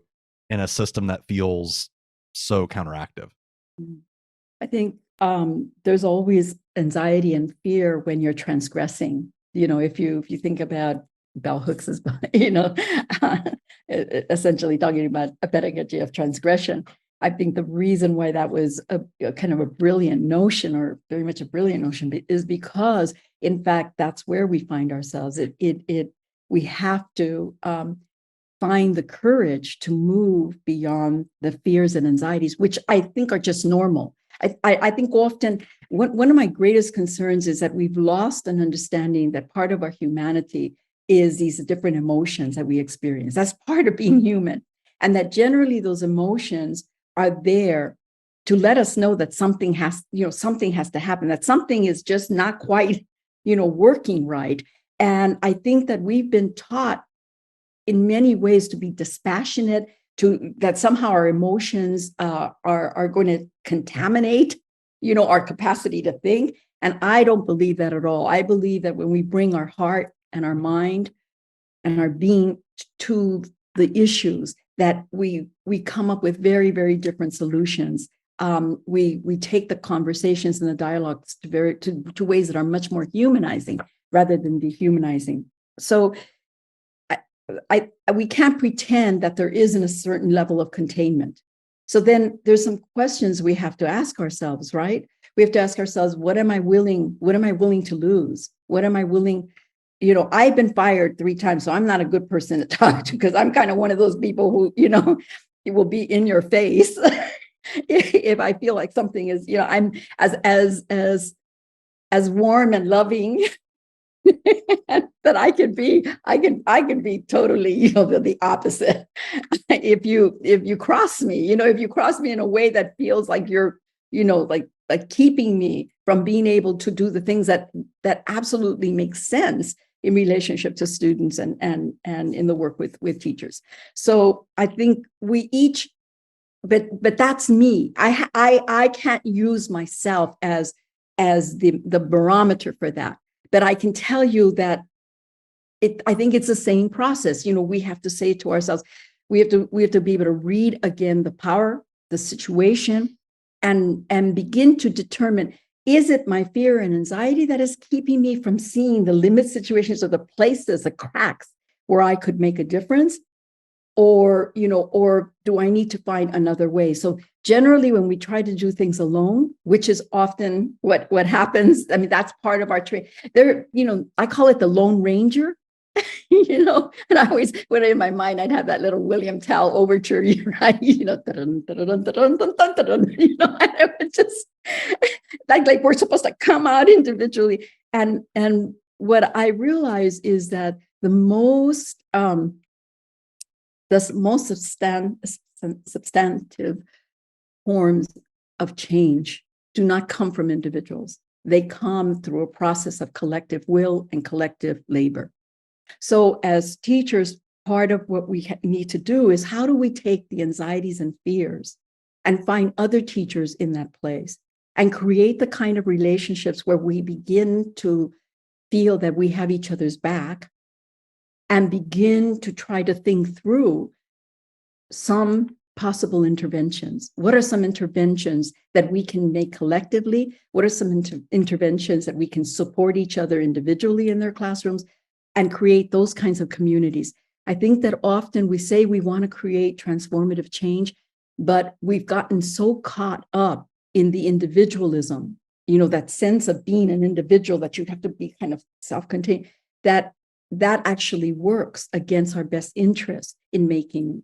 in a system that feels so counteractive? I think there's always anxiety and fear when you're transgressing. If you think about bell hooks's, essentially talking about a pedagogy of transgression. I think the reason why that was a kind of a brilliant notion, or very much a brilliant notion, is because, in fact, that's where we find ourselves. We have to find the courage to move beyond the fears and anxieties, which I think are just normal. I think often one of my greatest concerns is that we've lost an understanding that part of our humanity is these different emotions that we experience. That's part of being human. And that generally those emotions are there to let us know that something has to happen, that something is just not quite, working right. And I think that we've been taught in many ways to be dispassionate, that somehow our emotions are going to contaminate, our capacity to think. And I don't believe that at all. I believe that when we bring our heart and our mind and our being to the issues, that we come up with very, very different solutions. We take the conversations and the dialogues to ways that are much more humanizing rather than dehumanizing. So we can't pretend that there isn't a certain level of containment. So then there's some questions we have to ask ourselves, right? We have to ask ourselves, what am I willing to lose? What am I willing? I've been fired 3 times, so I'm not a good person to talk to, because I'm kind of one of those people who, it will be in your face if I feel like something is, I'm as warm and loving that I can be totally, the opposite. If you cross me, in a way that feels like you're, like keeping me from being able to do the things that absolutely make sense in relationship to students and in the work with teachers. So I think we each, but that's me. I can't use myself as the barometer for that. But I can tell you that I think it's the same process. We have to say to ourselves, we have to be able to read again the power, the situation, and begin to determine, is it my fear and anxiety that is keeping me from seeing the limit situations or the places, the cracks where I could make a difference? Or do I need to find another way? So generally, when we try to do things alone, which is often what happens, I mean, that's part of our training. I call it the Lone Ranger, and I always, when in my mind, I'd have that little William Tell overture, right? And it would just like we're supposed to come out individually. And what I realize is that the most substantive forms of change do not come from individuals. They come through a process of collective will and collective labor. So as teachers, part of what we need to do is, how do we take the anxieties and fears and find other teachers in that place and create the kind of relationships where we begin to feel that we have each other's back, and begin to try to think through some possible interventions. What are some interventions that we can make collectively? What are some interventions that we can support each other individually in their classrooms and create those kinds of communities? I think that often we say we want to create transformative change, but we've gotten so caught up in the individualism, that sense of being an individual, that you have to be kind of self-contained, that actually works against our best interest in making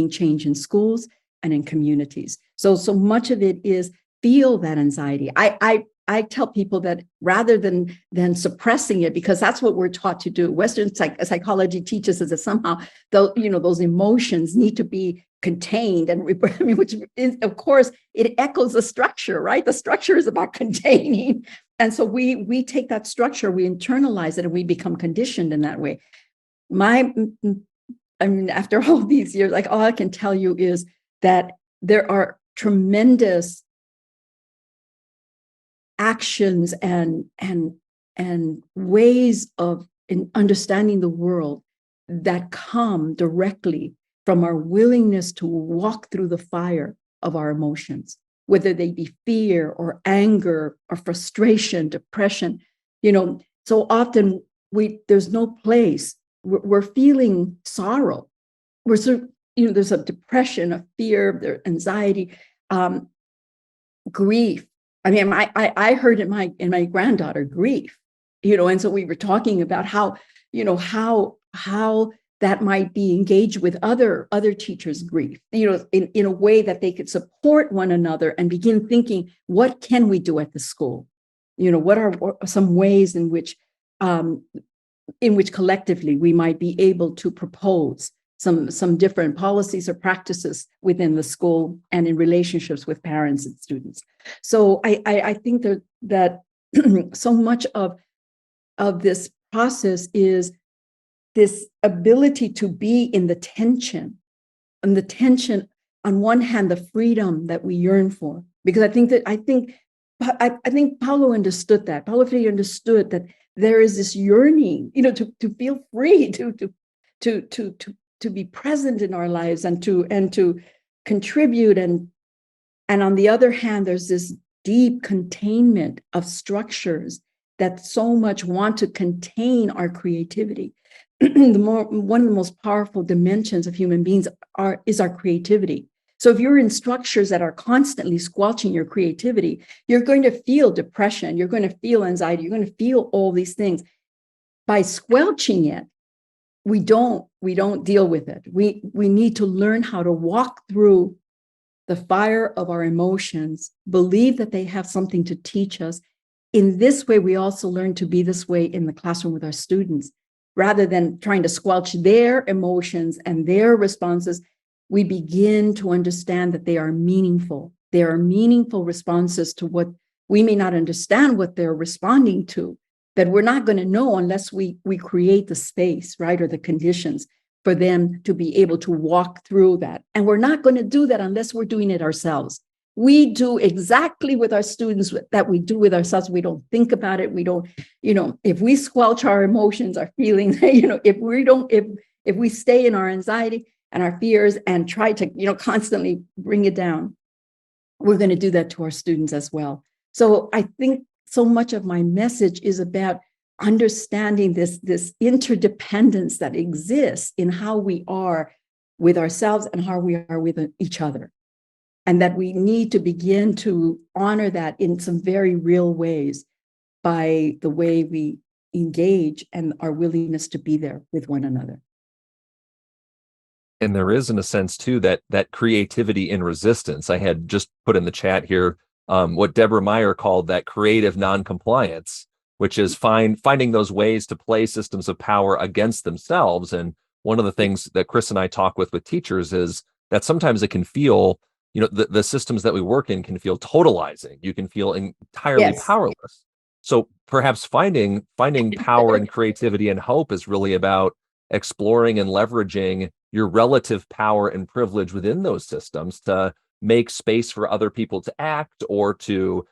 change in schools and in communities. So much of it is feel that anxiety. I tell people that rather than suppressing it, because that's what we're taught to do. Western psychology teaches us that somehow those emotions need to be contained, and which is, of course, it echoes the structure, right? The structure is about containing. And so we take that structure, we internalize it, and we become conditioned in that way. My I mean, after all these years, like all I can tell you is that there are tremendous actions and ways of understanding the world that come directly from our willingness to walk through the fire of our emotions, whether they be fear or anger or frustration, depression. So often there's no place. We're feeling sorrow. There's a depression, a fear, there's anxiety, grief. I mean, I heard in my granddaughter grief, and so we were talking about how that might be engaged with other teachers' grief, in a way that they could support one another and begin thinking, what can we do at the school? What are some ways in which collectively we might be able to propose some different policies or practices within the school and in relationships with parents and students. So I think that so much of this process is this ability to be in the tension, on one hand, the freedom that we yearn for, because I think Paulo understood that. Paulo Freire understood that there is this yearning, to feel free, to be present in our lives and to contribute, and on the other hand, there's this deep containment of structures that so much want to contain our creativity. One of the most powerful dimensions of human beings is our creativity. So if you're in structures that are constantly squelching your creativity, you're going to feel depression, you're going to feel anxiety, you're going to feel all these things. By squelching it, we don't deal with it. We need to learn how to walk through the fire of our emotions, believe that they have something to teach us. In this way, we also learn to be this way in the classroom with our students. Rather than trying to squelch their emotions and their responses, we begin to understand that they are meaningful. They are meaningful responses to what we may not understand what they're responding to, that we're not going to know unless we create the space, right, or the conditions for them to be able to walk through that. And we're not going to do that unless we're doing it ourselves. We do exactly with our students that we do with ourselves. We don't think about it. We don't, if we squelch our emotions, our feelings, if we stay in our anxiety and our fears and try to, constantly bring it down, we're going to do that to our students as well. So I think so much of my message is about understanding this interdependence that exists in how we are with ourselves and how we are with each other. And that we need to begin to honor that in some very real ways by the way we engage and our willingness to be there with one another. And there is, in a sense, too, that creativity in resistance. I had just put in the chat here what Deborah Meyer called that creative non-compliance, which is finding those ways to play systems of power against themselves. And one of the things that Chris and I talk with teachers is that sometimes it can feel, the systems that we work in can feel totalizing. You can feel entirely powerless. So perhaps finding power and creativity and hope is really about exploring and leveraging your relative power and privilege within those systems to make space for other people to act, or to,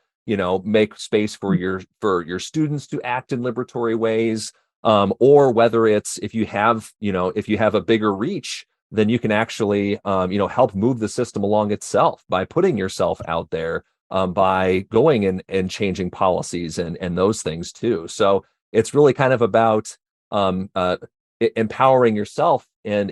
make space for your students to act in liberatory ways, or whether it's if you have a bigger reach, then you can actually, help move the system along itself by putting yourself out there, by going and changing policies and those things too. So it's really kind of about empowering yourself and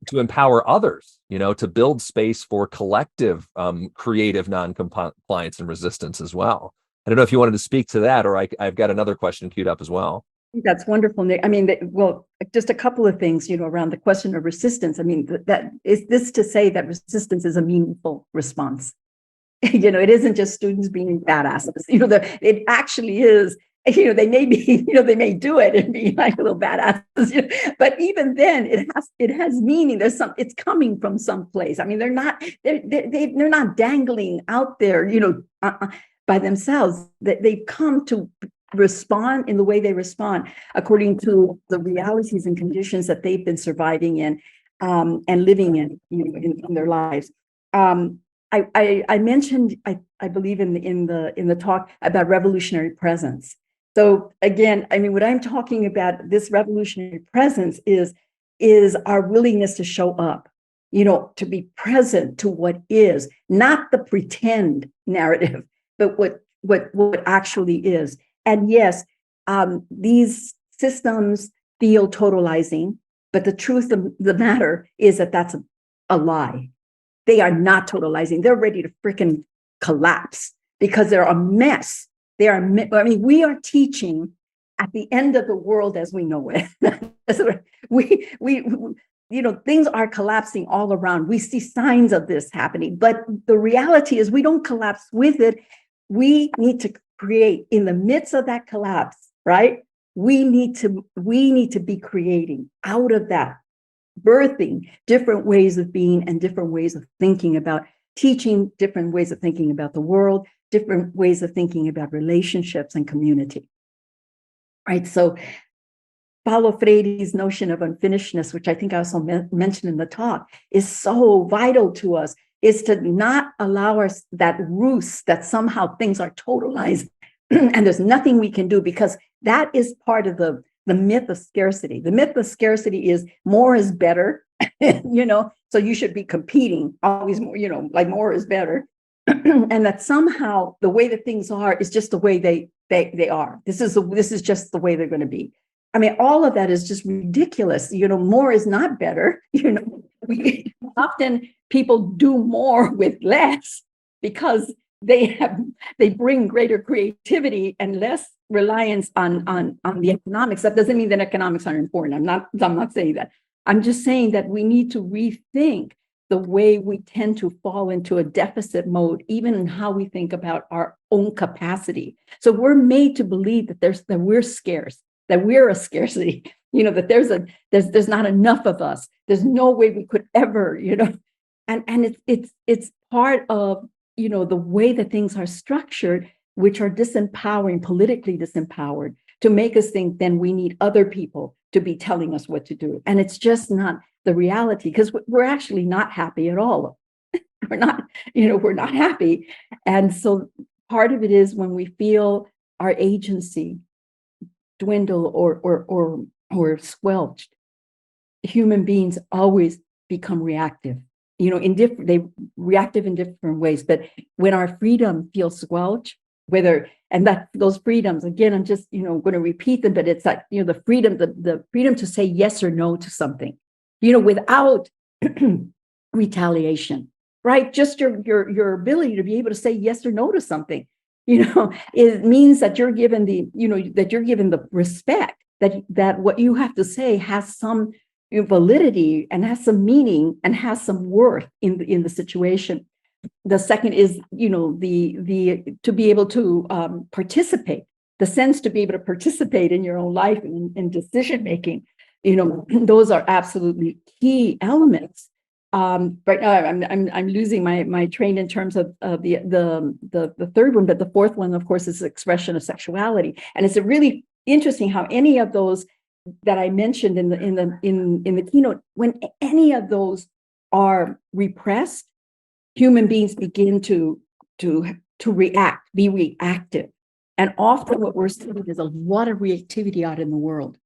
to empower others, to build space for collective, creative non-compliance and resistance as well. I don't know if you wanted to speak to that, or I've got another question queued up as well. That's wonderful, Nick. I mean, just a couple of things, around the question of resistance. I mean, that is this to say that resistance is a meaningful response. It isn't just students being badasses. It actually is. They may be, they may do it and be like little badasses. But even then, it has meaning. It's coming from someplace. I mean, they're not dangling out there, by themselves. They've come to respond in the way they respond according to the realities and conditions that they've been surviving in. and living in their lives. I mentioned, I believe in the talk about revolutionary presence. So again, I mean, what I'm talking about, this revolutionary presence is our willingness to show up, to be present to what is, not the pretend narrative, but what actually is. And yes, these systems feel totalizing, but the truth of the matter is that that's a lie. They are not totalizing. They're ready to freaking collapse because they're a mess. I mean, we are teaching at the end of the world as we know it. Things are collapsing all around. We see signs of this happening, but the reality is we don't collapse with it. We need to create in the midst of that collapse, right? We need to be creating out of that, birthing different ways of being and different ways of thinking about teaching, different ways of thinking about the world, different ways of thinking about relationships and community. Right. So Paulo Freire's notion of unfinishedness, which I think I also mentioned in the talk, is so vital to us, is to not allow us that ruse that somehow things are totalized and there's nothing we can do, because that is part of the myth of scarcity. The myth of scarcity is more is better, so you should be competing always more, like more is better. And that somehow the way that things are is just the way they are. This is just the way they're going to be. I mean, all of that is just ridiculous. More is not better. Often people do more with less because they bring greater creativity and less reliance on the economics. That doesn't mean that economics aren't important. I'm not saying that. I'm just saying that we need to rethink the way we tend to fall into a deficit mode, even in how we think about our own capacity. So we're made to believe that we're scarce, that we're a scarcity, that there's not enough of us. There's no way we could ever, and it's part of, the way that things are structured, which are disempowering, politically disempowered, to make us think then we need other people to be telling us what to do. And it's just not the reality, because we're actually not happy at all. We're not happy. And so part of it is when we feel our agency dwindle or squelched, human beings always become reactive. They reactive in different ways. But when our freedom feels squelched, those freedoms, again, I'm just going to repeat them, but it's like the freedom to say yes or no to something, without retaliation, right? Just your ability to be able to say yes or no to something, it means that you're given the respect that what you have to say has some validity and has some meaning and has some worth in the situation. The second is, the to be able to participate, the sense to be able to participate in your own life and in decision making. Those are absolutely key elements. Right now, I'm losing my train in terms of the third one, but the fourth one, of course, is expression of sexuality, and it's really interesting how any of those that I mentioned in the keynote, when any of those are repressed, human beings begin to react, be reactive. And often what we're seeing is a lot of reactivity out in the world.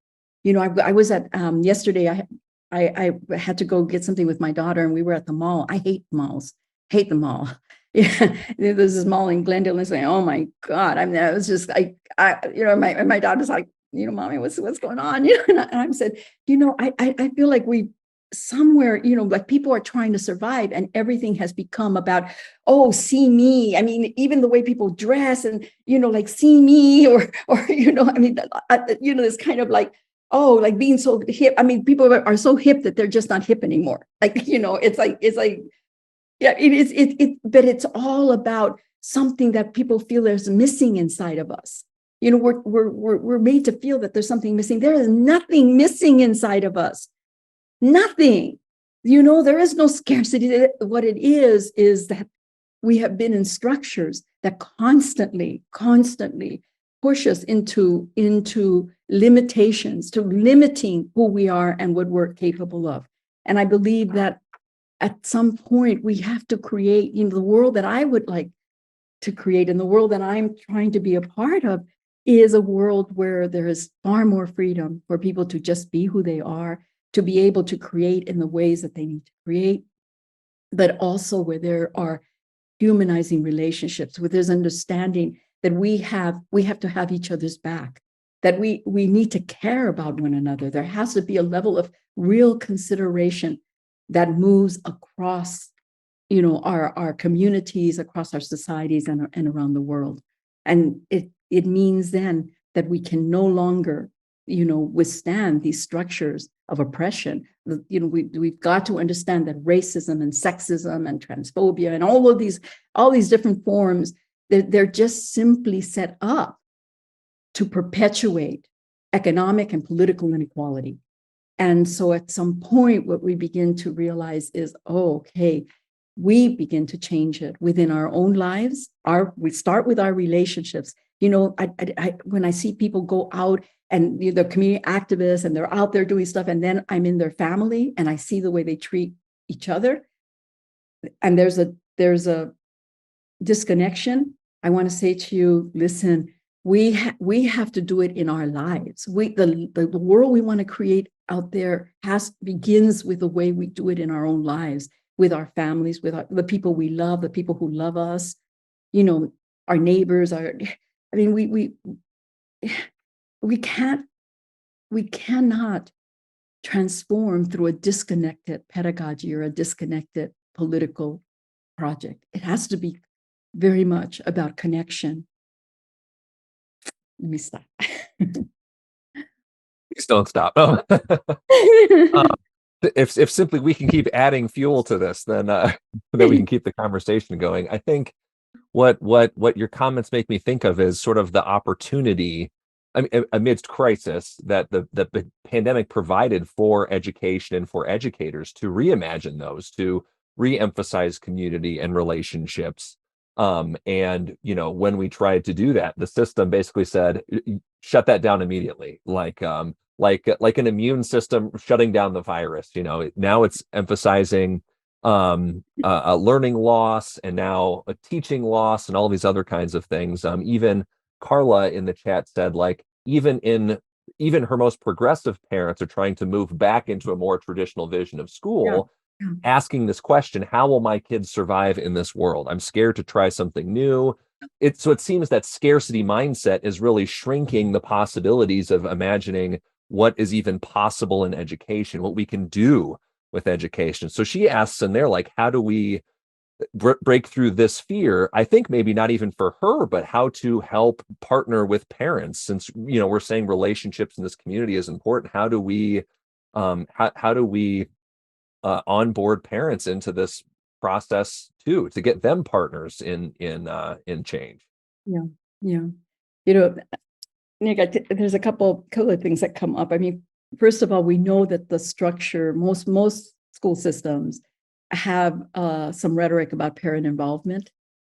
I was at yesterday, I had to go get something with my daughter, and we were at the mall. I hate malls, hate the mall. Yeah, there's this mall in Glendale, and it's like, oh my God. I mean, I was just like, my daughter's like, Mommy, what's going on? And I said, I feel like we somewhere, like people are trying to survive, and everything has become about, oh, see me. I mean, even the way people dress, and like see me, or I mean, it's kind of like, oh, like being so hip. I mean, people are so hip that they're just not hip anymore. Like, it's like, yeah, but it's all about something that people feel there's missing inside of us. We're made to feel that there's something missing. There is nothing missing inside of us. Nothing. There is no scarcity. What it is that we have been in structures that constantly push us into limitations, to limiting who we are and what we're capable of. And I believe that at some point we have to create, the world that I would like to create and the world that I'm trying to be a part of is a world where there is far more freedom for people to just be who they are, to be able to create in the ways that they need to create, but also where there are humanizing relationships, where there's understanding that we have to have each other's back, that we need to care about one another. There has to be a level of real consideration that moves across, our communities, across our societies and around the world. And it means then that we can no longer, withstand these structures of oppression. We've got to understand that racism and sexism and transphobia and all these different forms, they're just simply set up to perpetuate economic and political inequality. And so at some point, what we begin to realize is, okay, we begin to change it within our own lives. We start with our relationships. When I see people go out and they're community activists and they're out there doing stuff, and then I'm in their family and I see the way they treat each other, and there's a disconnection. I want to say to you, listen, we have to do it in our lives. The world we want to create out there begins with the way we do it in our own lives, with our families, with the people we love, the people who love us, our neighbors. We cannot transform through a disconnected pedagogy or a disconnected political project. It has to be very much about connection. Let me stop. Please don't stop. If simply we can keep adding fuel to this, then we can keep the conversation going. I think what your comments make me think of is sort of the opportunity, amidst crisis, that the pandemic provided for education and for educators to reimagine those, to re-emphasize community and relationships. And when we tried to do that, the system basically said, shut that down immediately, like an immune system shutting down the virus. Now it's emphasizing a learning loss, and now a teaching loss, and all these other kinds of things. Even Carla in the chat said, like, even her most progressive parents are trying to move back into a more traditional vision of school. Yeah. Asking this question, how will my kids survive in this world? I'm scared to try something new. So it seems that scarcity mindset is really shrinking the possibilities of imagining what is even possible in education, what we can do with education. So she asks in there, like, how do we break through this fear? I think maybe not even for her, but how to help partner with parents, since we're saying relationships in this community is important. How do we onboard parents into this process too, to get them partners in change? Yeah. Nick, there's a couple of things that come up. First of all, we know that the structure, most school systems have some rhetoric about parent involvement,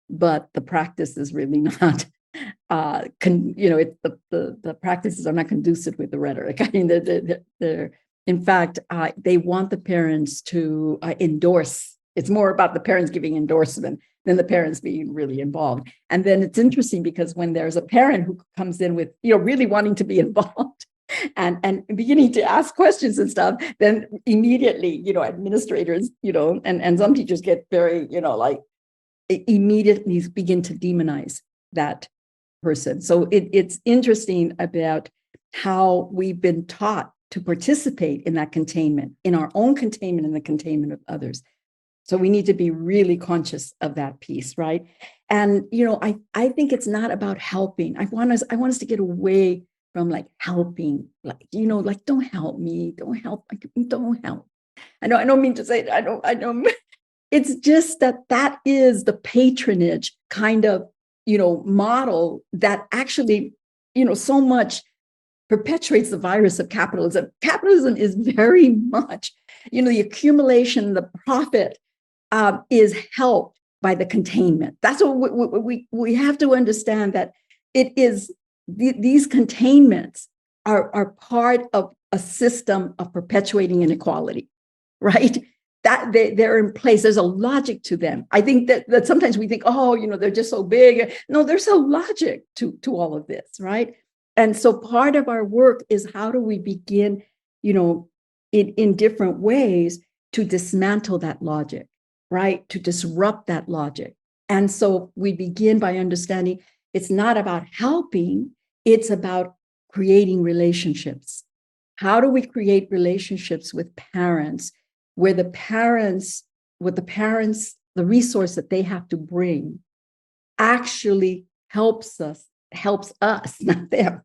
but the practice is really not. The practices are not conducive with the rhetoric. They're in fact, they want the parents to endorse. It's more about the parents giving endorsement than the parents being really involved. And then it's interesting because when there's a parent who comes in with, really wanting to be involved and beginning to ask questions and stuff, then immediately, administrators, and some teachers get very, immediately begin to demonize that person. So it's interesting about how we've been taught to participate in that containment, in our own containment and the containment of others. So we need to be really conscious of that piece, right? And I think it's not about helping. I want us to get away from helping, don't help me, don't help. I don't mean to say it. I don't. It's just that is the patronage kind of model that actually so much perpetuates the virus of capitalism. Capitalism is very much, the accumulation, the profit is helped by the containment. That's what we have to understand, that it is these containments are part of a system of perpetuating inequality. right? That they're in place. There's a logic to them. I think that sometimes we think, oh, they're just so big. No, there's a logic to all of this, right? And so part of our work is how do we begin, in different ways to dismantle that logic, right? To disrupt that logic. And so we begin by understanding it's not about helping, it's about creating relationships. How do we create relationships with parents where the resource that they have to bring actually helps us, not them,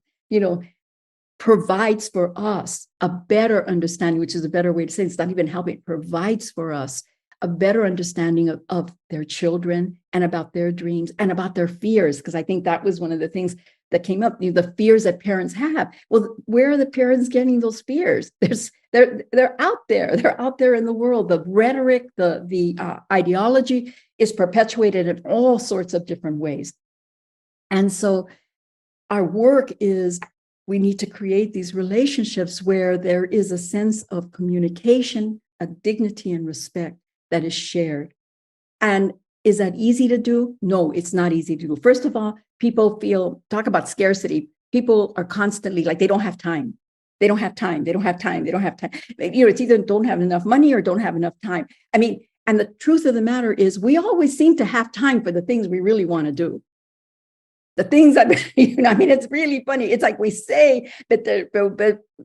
provides for us a better understanding, which is a better way to say it. It's not even helping, it provides for us a better understanding of their children and about their dreams and about their fears. Because I think that was one of the things that came up, the fears that parents have. Well, where are the parents getting those fears? They're out there. They're out there in the world. The rhetoric, the ideology is perpetuated in all sorts of different ways. And so our work is we need to create these relationships where there is a sense of communication, a dignity and respect that is shared. And is that easy to do? No, it's not easy to do. First of all, people talk about scarcity. People are constantly like, they don't have time. They don't have time. They don't have time. They don't have time. It's either don't have enough money or don't have enough time. I mean, and the truth of the matter is we always seem to have time for the things we really want to do. The things that, it's really funny. It's like we say, but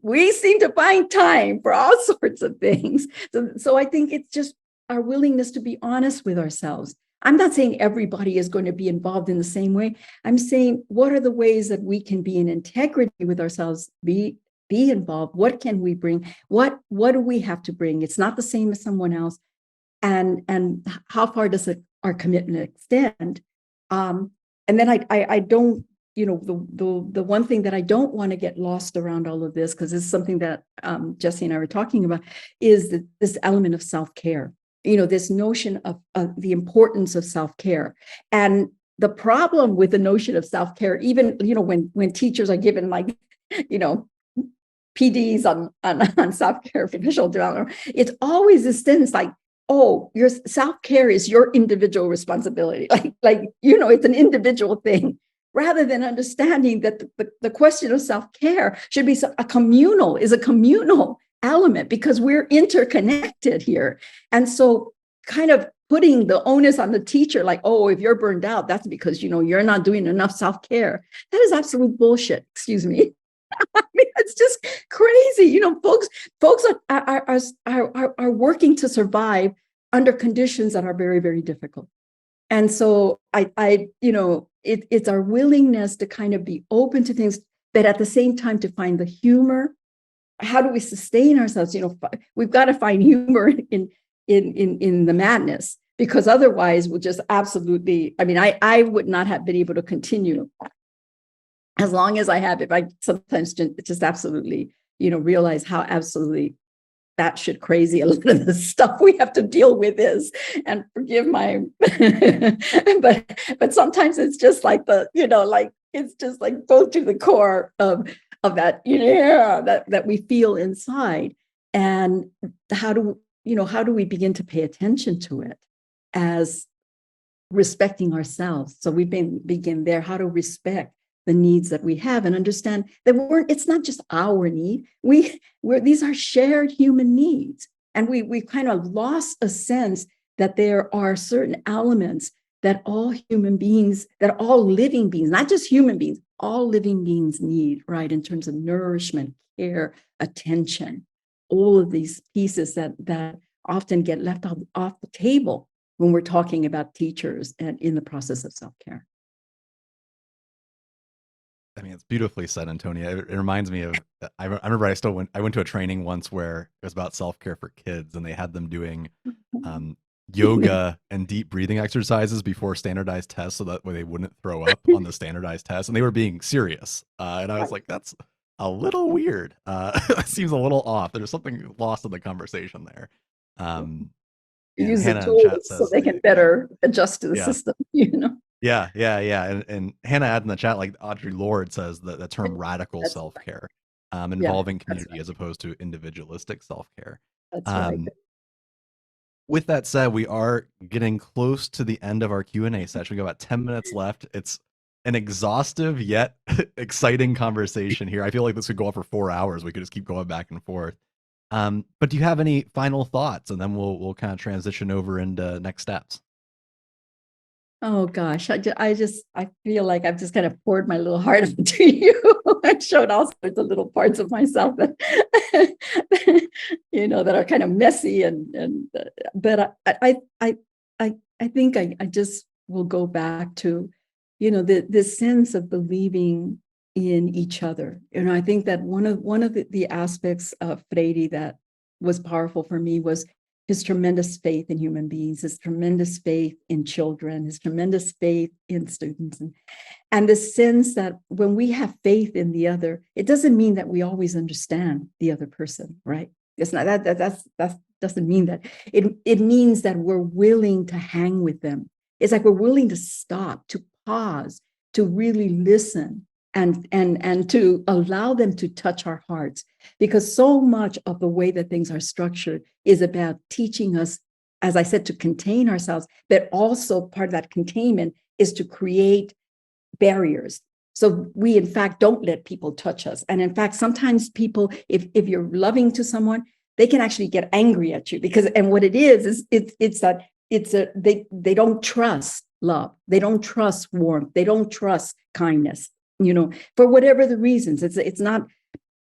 we seem to find time for all sorts of things. So I think it's just our willingness to be honest with ourselves. I'm not saying everybody is going to be involved in the same way. I'm saying, what are the ways that we can be in integrity with ourselves, be involved? What can we bring? What do we have to bring? It's not the same as someone else. And how far does our commitment extend? And then I don't, the one thing that I don't want to get lost around all of this, because it's something that Jesse and I were talking about, is this element of self-care. This notion of the importance of self-care. And the problem with the notion of self-care, even, when teachers are given PDs on self-care, professional development, it's always this sense like, oh, your self-care is your individual responsibility. It's an individual thing, rather than understanding that the question of self-care should be a communal element, because we're interconnected here. And so kind of putting the onus on the teacher, like, oh, if you're burned out, that's because, you're not doing enough self-care. That is absolute bullshit. Excuse me. I mean, it's just crazy. Folks are working to survive under conditions that are very, very difficult. And so it's our willingness to kind of be open to things, but at the same time to find the humor. How do we sustain ourselves? We've got to find humor in the madness, because otherwise we'll just absolutely, I would not have been able to continue as long as I have, if I sometimes just absolutely, realize how absolutely batshit crazy a lot of the stuff we have to deal with is, and forgive my, but sometimes it's just like it's just like go to the core of that, that we feel inside. And how do we begin to pay attention to it as respecting ourselves? So we begin there, how to respect the needs that we have and understand that it's not just our need. These are shared human needs. And we kind of lost a sense that there are certain elements that all human beings, that all living beings, not just human beings, all living beings need, right? In terms of nourishment, care, attention, all of these pieces that often get left off the table when we're talking about teachers and in the process of self-care. It's beautifully said, Antonia. It reminds me of, I remember I went to a training once where it was about self-care for kids, and they had them doing yoga and deep breathing exercises before standardized tests, so that way they wouldn't throw up on the standardized test. And they were being serious. And I was like, that's a little weird. It seems a little off. There's something lost in the conversation there. Use Hannah the tools in chat says, so they can better adjust to the system, Yeah. And Hannah added in the chat, like Audre Lorde says, that the term radical That's self-care, right. involving That's community as opposed to individualistic self-care. That's right. With that said, we are getting close to the end of our Q&A session. We got about 10 minutes left. It's an exhaustive yet exciting conversation here. I feel like this could go on for 4 hours. We could just keep going back and forth. But do you have any final thoughts? And then we'll kind of transition over into next steps. Oh gosh, I feel like I've just kind of poured my little heart into you. I showed all sorts of little parts of myself that, that are kind of messy but I think I just will go back to, this sense of believing in each other. I think that one of the aspects of Freire that was powerful for me was his tremendous faith in human beings, his tremendous faith in children, his tremendous faith in students, and the sense that when we have faith in the other, it doesn't mean that we always understand the other person, right? It's not that doesn't mean that. It means that we're willing to hang with them. It's like we're willing to stop, to pause, to really listen, and to allow them to touch our hearts, because so much of the way that things are structured is about teaching us, as I said, to contain ourselves, but also part of that containment is to create barriers. So we, in fact, don't let people touch us. And in fact, sometimes people, if you're loving to someone, they can actually get angry at you and what it is they don't trust love. They don't trust warmth. They don't trust kindness. For whatever the reasons, it's not.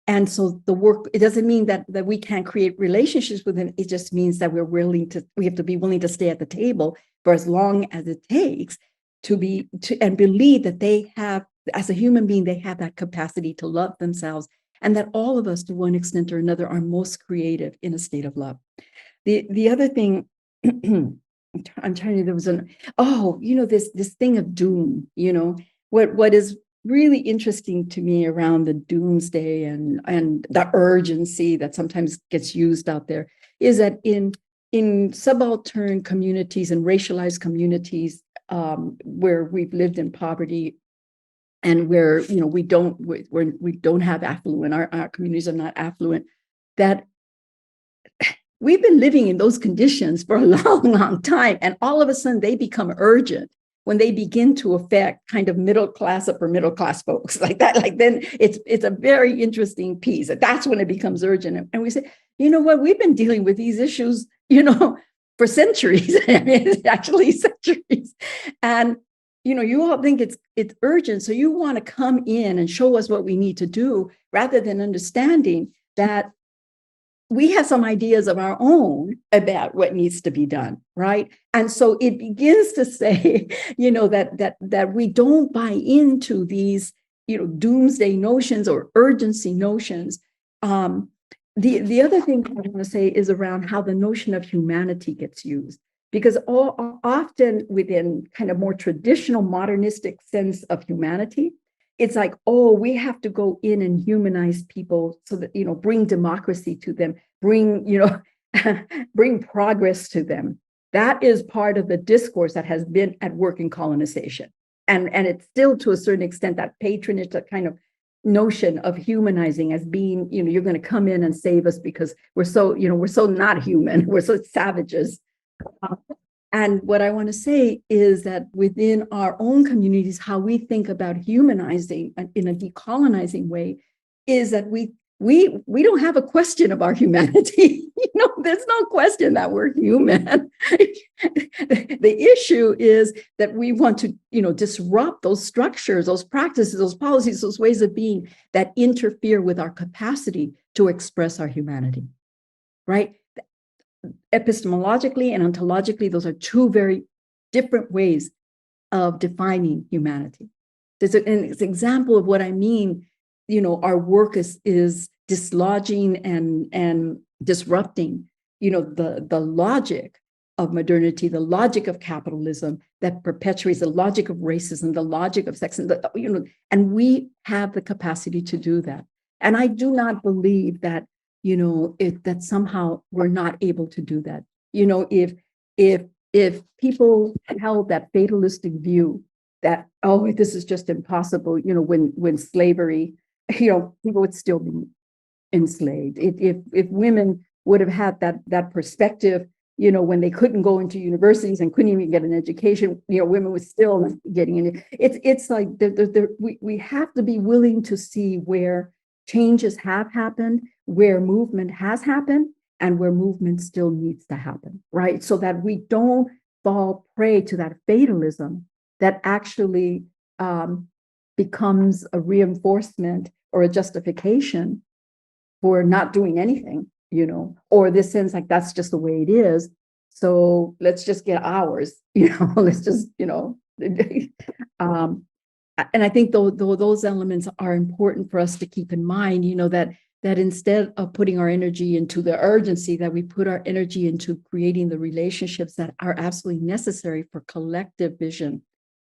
And so the work, it doesn't mean that we can't create relationships with them. It just means that we have to be willing to stay at the table for as long as it takes and believe that they have, as a human being, they have that capacity to love themselves, and that all of us, to one extent or another, are most creative in a state of love. The other thing, I'm trying to, there was this thing of doom, what is really interesting to me around the doomsday and the urgency that sometimes gets used out there is that in subaltern communities and racialized communities where we've lived in poverty and where we don't have affluent, our communities are not affluent, that we've been living in those conditions for a long time, and all of a sudden they become urgent when they begin to affect kind of middle class, upper middle class folks like that. Like then it's a very interesting piece. That's when it becomes urgent. And we say, you know what, we've been dealing with these issues, for centuries. I mean, it's actually centuries. And you all think it's urgent. So you want to come in and show us what we need to do, rather than understanding that we have some ideas of our own about what needs to be done, right? And so it begins to say, that we don't buy into these, doomsday notions or urgency notions. The other thing I want to say is around how the notion of humanity gets used, because often within kind of more traditional modernistic sense of humanity, it's like, oh, we have to go in and humanize people so that, bring democracy to them, bring progress to them. That is part of the discourse that has been at work in colonization. And it's still, to a certain extent, that patronage, that kind of notion of humanizing as being, you're going to come in and save us because we're so not human, we're so savages. And what I want to say is that within our own communities, how we think about humanizing in a decolonizing way is that we don't have a question of our humanity. There's no question that we're human. The issue is that we want to, disrupt those structures, those practices, those policies, those ways of being that interfere with our capacity to express our humanity, right? Epistemologically and ontologically, those are two very different ways of defining humanity. There's an example of what I mean. Our work is dislodging and disrupting, the logic of modernity, the logic of capitalism that perpetuates the logic of racism, the logic of sex, and we have the capacity to do that. And I do not believe that that somehow we're not able to do that. If people held that fatalistic view that, oh, this is just impossible, when slavery, people would still be enslaved. If women would have had that perspective when they couldn't go into universities and couldn't even get an education, women were still getting in. It's like we have to be willing to see where changes have happened, where movement has happened, and where movement still needs to happen, right? So that we don't fall prey to that fatalism that actually becomes a reinforcement or a justification for not doing anything, or this sense like that's just the way it is. So let's just get ours, let's just, and I think those elements are important for us to keep in mind, that instead of putting our energy into the urgency, that we put our energy into creating the relationships that are absolutely necessary for collective vision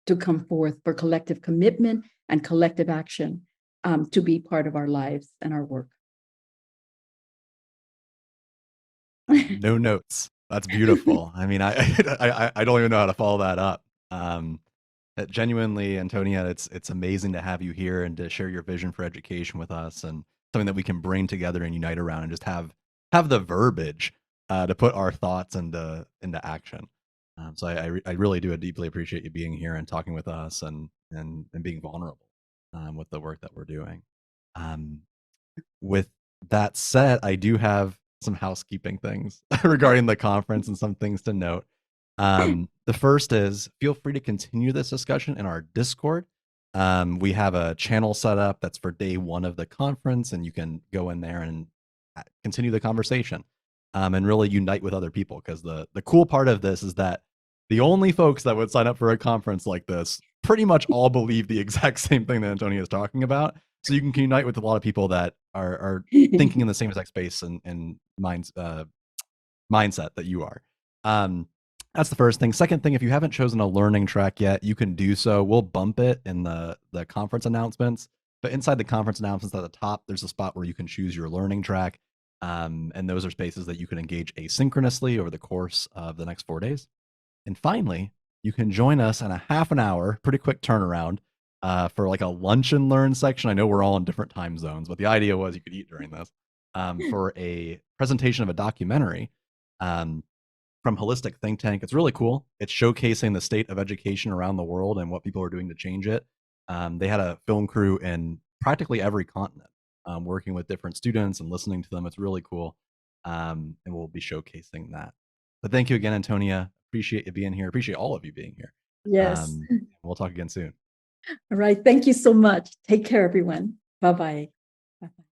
to come forth, for collective commitment and collective action to be part of our lives and our work. No notes. That's beautiful. I mean, I don't even know how to follow that up. Genuinely, Antonia, it's amazing to have you here and to share your vision for education with us, and something that we can bring together and unite around, and just have the verbiage to put our thoughts into action. So I really do deeply appreciate you being here and talking with us, and being vulnerable with the work that we're doing. With that said, I do have some housekeeping things regarding the conference and some things to note. The first is, feel free to continue this discussion in our Discord. We have a channel set up that's for day one of the conference, and you can go in there and continue the conversation and really unite with other people. Because the cool part of this is that the only folks that would sign up for a conference like this pretty much all believe the exact same thing that Antonia is talking about. So you can unite with a lot of people that are thinking in the same exact space and mindset that you are. That's the first thing. Second thing, if you haven't chosen a learning track yet, you can do so. We'll bump it in the conference announcements, but inside the conference announcements at the top, there's a spot where you can choose your learning track. And those are spaces that you can engage asynchronously over the course of the next 4 days. And finally, you can join us in a half an hour, pretty quick turnaround, for like a lunch and learn section. I know we're all in different time zones, but the idea was you could eat during this, for a presentation of a documentary from Holistic Think Tank. It's really cool. It's showcasing the state of education around the world and what people are doing to change it. They had a film crew in practically every continent, working with different students and listening to them. It's really cool. And we'll be showcasing that. But thank you again, Antonia. Appreciate you being here. Appreciate all of you being here. Yes. We'll talk again soon. All right. Thank you so much. Take care, everyone. Bye-bye. Bye-bye.